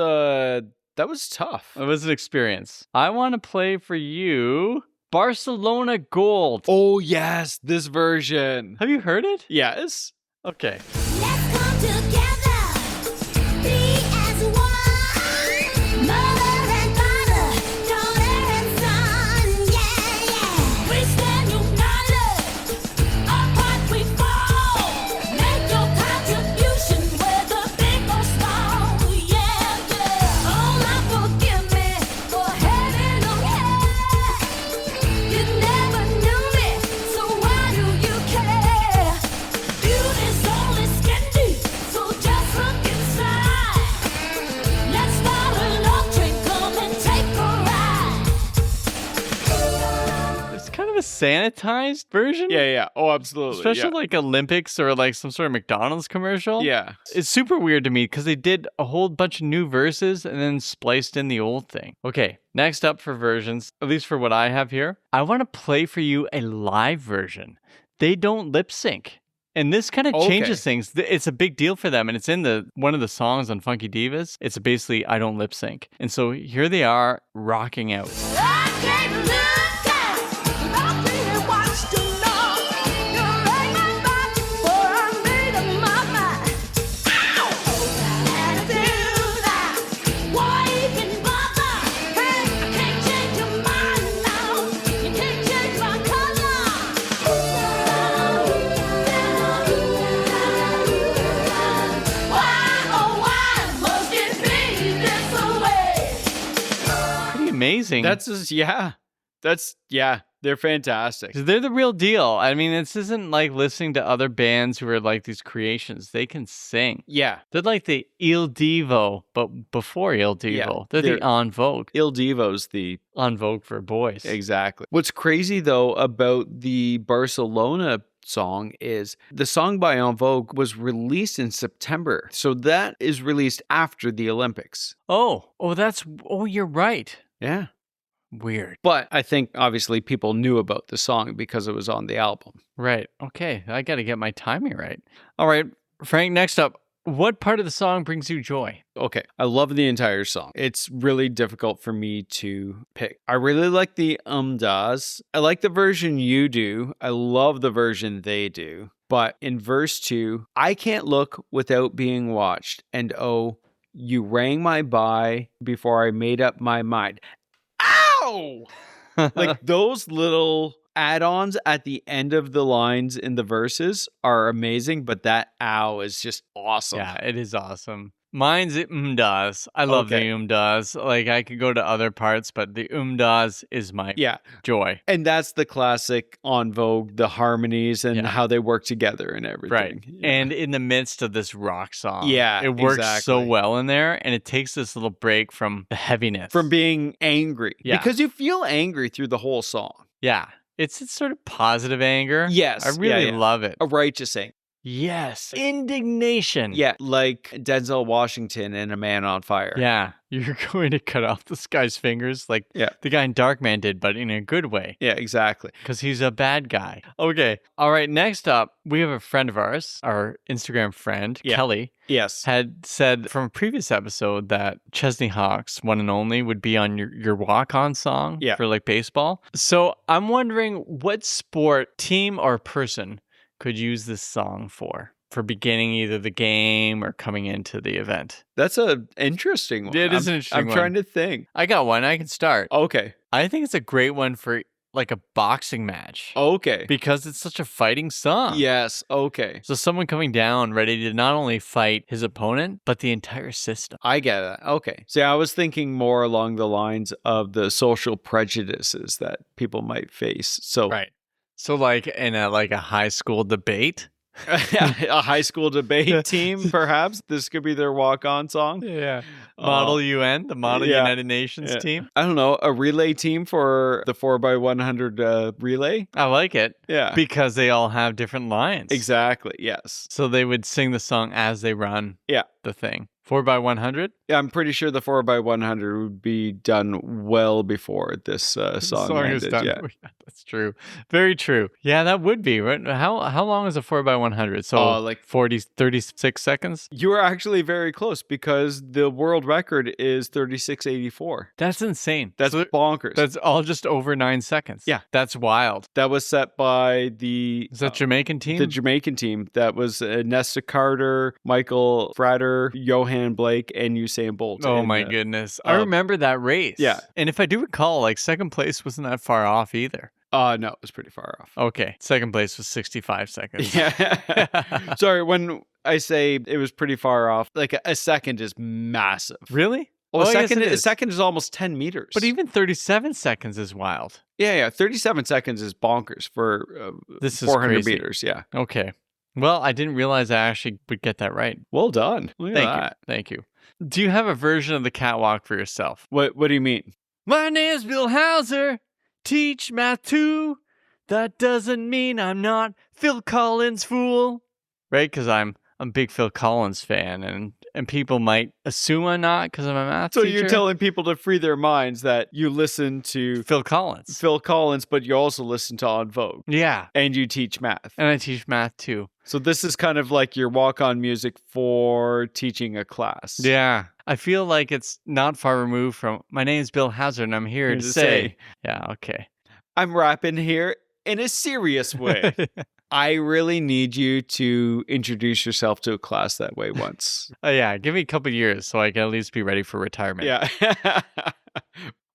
tough. It was an experience. I want to play for you Barcelona Gold. Oh, yes, this version. Have you heard it? Yes. Okay. Let's come together, be as one. Mother and father, daughter and son, yeah, yeah. We stand united, apart we fall. Make your contribution, whether big or small, yeah, yeah. Oh, Lord, forgive me for having no care. You never knew me, so why do you care? Beauty a sanitized version? Yeah. Oh, absolutely. Especially like Olympics or like some sort of McDonald's commercial. Yeah. It's super weird to me because they did a whole bunch of new verses and then spliced in the old thing. Okay, next up for versions, at least for what I have here, I want to play for you a live version. They don't lip sync. And this kind of changes things. It's a big deal for them. And it's in one of the songs on Funky Divas. It's basically I don't lip sync. And so here they are rocking out. I can't look down without being watched too long. You ain't my body before I made up my mind. And I do that. Why even bother? Hey, I can't change your mind now. You can't change my color. Why, oh why must it be this way? Pretty amazing. They're fantastic. They're the real deal. I mean, this isn't like listening to other bands who are like these creations. They can sing. Yeah. They're like the Il Divo, but before Il Divo. Yeah, They're the they're- En Vogue. Il Divo's the En Vogue for boys. exactly. What's crazy though about the Barcelona song is the song by En Vogue was released in September. So that is released after the Olympics. Oh, you're right. Yeah. Weird. But I think obviously people knew about the song because it was on the album. Right. Okay. I got to get my timing right. All right. Frank, next up, what part of the song brings you joy? Okay, I love the entire song. It's really difficult for me to pick. I really like the das. I like the version you do. I love the version they do. But in verse 2, I can't look without being watched. And oh, you rang my bye before I made up my mind. Ow! Like those little add-ons at the end of the lines in the verses are amazing, but that ow is just awesome. Yeah, it is awesome. Mine's das. I love the das. Like I could go to other parts, but the das is my joy. And that's the classic En Vogue, the harmonies and how they work together and everything. Right. Yeah. And in the midst of this rock song. Yeah, it works so exactly. well in there. And it takes this little break from the heaviness. From being angry. Yeah. Because you feel angry through the whole song. Yeah. It's sort of positive anger. Yes. I really love it. A righteous anger. Yes. Indignation. Yeah. Like Denzel Washington in A Man on Fire. Yeah. You're going to cut off this guy's fingers like the guy in Darkman did, but in a good way. Yeah, exactly. Because he's a bad guy. Okay. All right. Next up, we have a friend of ours, our Instagram friend, Kelly. Yes. Had said from a previous episode that Chesney Hawk's One and Only would be on your walk-on song for like baseball. So I'm wondering what sport, team, or person could use this song for beginning either the game or coming into the event. That's an interesting one. It is an interesting one. I'm trying to think. I got one. I can start. Okay. I think it's a great one for like a boxing match. Okay. Because it's such a fighting song. Yes. Okay. So someone coming down ready to not only fight his opponent, but the entire system. I get it. Okay. See, I was thinking more along the lines of the social prejudices that people might face. So right. So like in a high school debate. A high school debate team, perhaps. This could be their walk-on song. Yeah. Model UN, the Model United Nations team. I don't know, a relay team for the 4x100 relay. I like it. Yeah. Because they all have different lines. Exactly, yes. So they would sing the song as they run the thing. 4x100? Yeah, I'm pretty sure the 4x100 would be done well before this song ended. Is done. Yeah. That's true. Very true. Yeah, that would be. Right? How long is a 4x100? So like 36 seconds? You were actually very close because the world record is 36.84. That's insane. That's bonkers. That's all just over 9 seconds. Yeah. That's wild. That was set by the... Is that Jamaican team? The Jamaican team. That was Nesta Carter, Michael Frater, Johan Blake, and Usain Bolt. Oh my goodness. I remember that race. Yeah. And if I do recall, like second place wasn't that far off either. No, it was pretty far off. Okay. Second place was 65 seconds. Yeah. Sorry, when I say it was pretty far off, like a second is massive. Really? Well, yes, a second is almost 10 meters. But even 37 seconds is wild. Yeah. 37 seconds is bonkers for this is 400 crazy. meters. Yeah. Okay. Well, I didn't realize I actually would get that right. Well done. Look at that. Thank you. Do you have a version of the catwalk for yourself? What do you mean? My name's Bill Hauser. Teach math 2. That doesn't mean I'm not Phil Collins, fool. Right? Because I'm a big Phil Collins fan, and people might assume I'm not because I'm a math So teacher. you're telling people to free their minds that you listen to Phil Collins. Phil Collins, but you also listen to En Vogue. Yeah. And you teach math. And I teach math too. So this is kind of like your walk-on music for teaching a class. Yeah. I feel like it's not far removed from, my name's Bill Hazard and I'm here to say. Yeah, okay. I'm rapping here in a serious way. I really need you to introduce yourself to a class that way once. Yeah, give me a couple years so I can at least be ready for retirement. Yeah.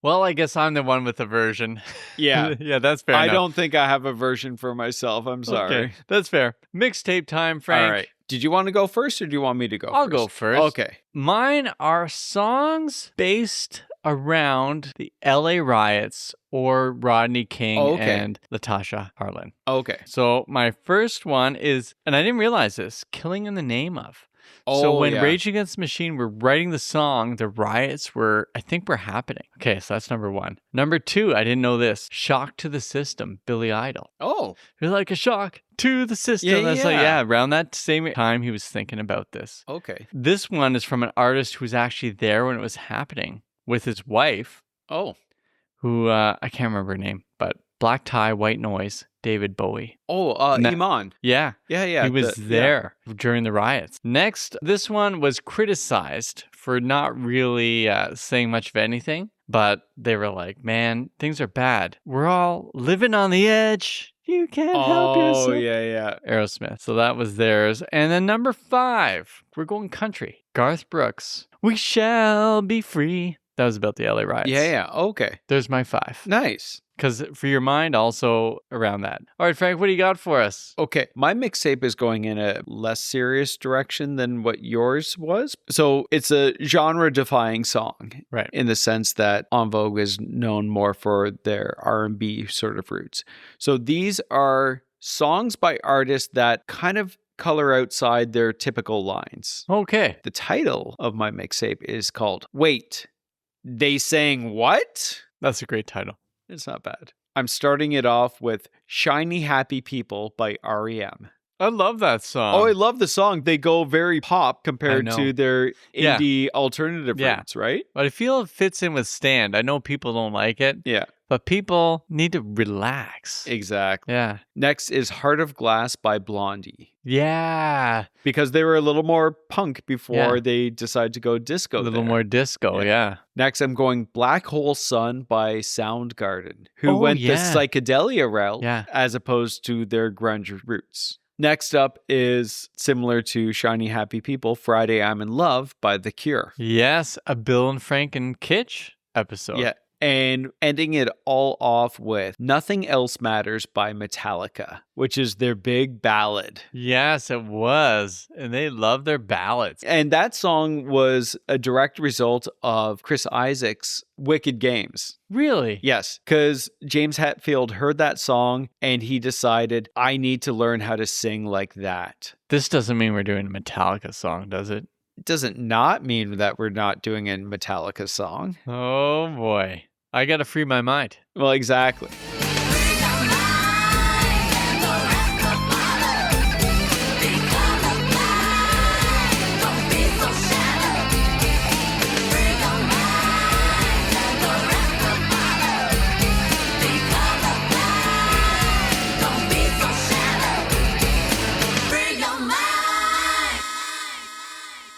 Well, I guess I'm the one with the version. Yeah. Yeah, that's fair I enough. don't think I have a version for myself. I'm sorry. Okay, that's fair. Mixtape time, Frank. All right. Did you want to go first or do you want me to go I'll first? go first. Okay. Mine are songs based around the LA riots or Rodney King Okay. and Latasha Harlan. Okay. So my first one is, and I didn't realize this, Killing in the Name of. So Oh, when yeah. Rage Against the Machine were writing the song, the riots were, I think, were happening. Okay, so that's number one. Number two, I didn't know this. Shock to the System, Billy Idol. Oh. You're like a shock to the system. Yeah, That's like, yeah. yeah, around that same time he was thinking about this. Okay. This one is from an artist who was actually there when it was happening with his wife, Oh. who I can't remember her name, but Black Tie, White Noise, David Bowie. Oh, Na- Iman. Yeah. Yeah. He was yeah. there during the riots. Next, this one was criticized for not really saying much of anything, but they were like, man, things are bad. We're all living on the edge. You can't help yourself. Oh, yeah. Aerosmith. So that was theirs. And then number 5, we're going country. Garth Brooks. We shall be free. That was about the LA riots. Yeah. Okay. There's my 5. Nice. Because for your mind, also around that. All right, Frank, what do you got for us? Okay, my mixtape is going in a less serious direction than what yours was. So it's a genre-defying song, Right. in the sense that En Vogue is known more for their R&B sort of roots. So these are songs by artists that kind of color outside their typical lines. Okay. The title of my mixtape is called Wait, They Sang What? That's a great title. It's not bad. I'm starting it off with Shiny Happy People by REM. I love that song. Oh, I love the song. They go very pop compared know. to their Yeah. indie alternative Yeah. roots, right? But I feel it fits in with Stand. I know people don't like it, Yeah, but people need to relax. exactly. Yeah. Next is Heart of Glass by Blondie. Yeah. Because they were a little more punk before Yeah. they decided to go disco. A little there. more disco. Yeah. Next, I'm going Black Hole Sun by Soundgarden, who Oh, went the yeah. psychedelia route Yeah. as opposed to their grunge roots. Next up is similar to Shiny Happy People, Friday I'm in Love by The Cure. Yes. A Bill and Frank and Kitsch episode. Yeah. And ending it all off with Nothing Else Matters by Metallica, which is their big ballad. Yes, it was. And they love their ballads. And that song was a direct result of Chris Isaac's Wicked Games. Really? Yes, because James Hetfield heard that song and he decided, I need to learn how to sing like that. This doesn't mean we're doing a Metallica song, does it? It doesn't not mean that we're not doing a Metallica song. Oh, boy. I got to free my mind. Well, exactly.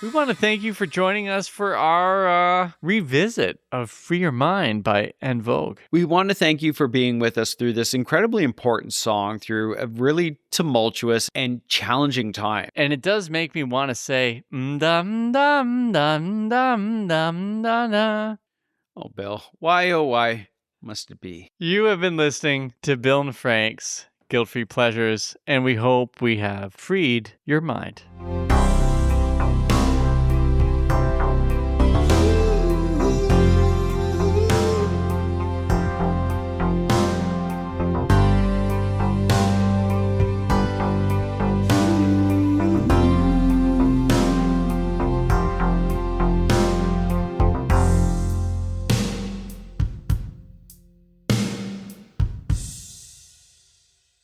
We want to thank you for joining us for our revisit of Free Your Mind by En Vogue. We want to thank you for being with us through this incredibly important song through a really tumultuous and challenging time. And it does make me want to say, dum dum dum dum dum da da. Oh, Bill, why, oh, why must it be? You have been listening to Bill and Frank's Guilt-Free Pleasures, and we hope we have freed your mind.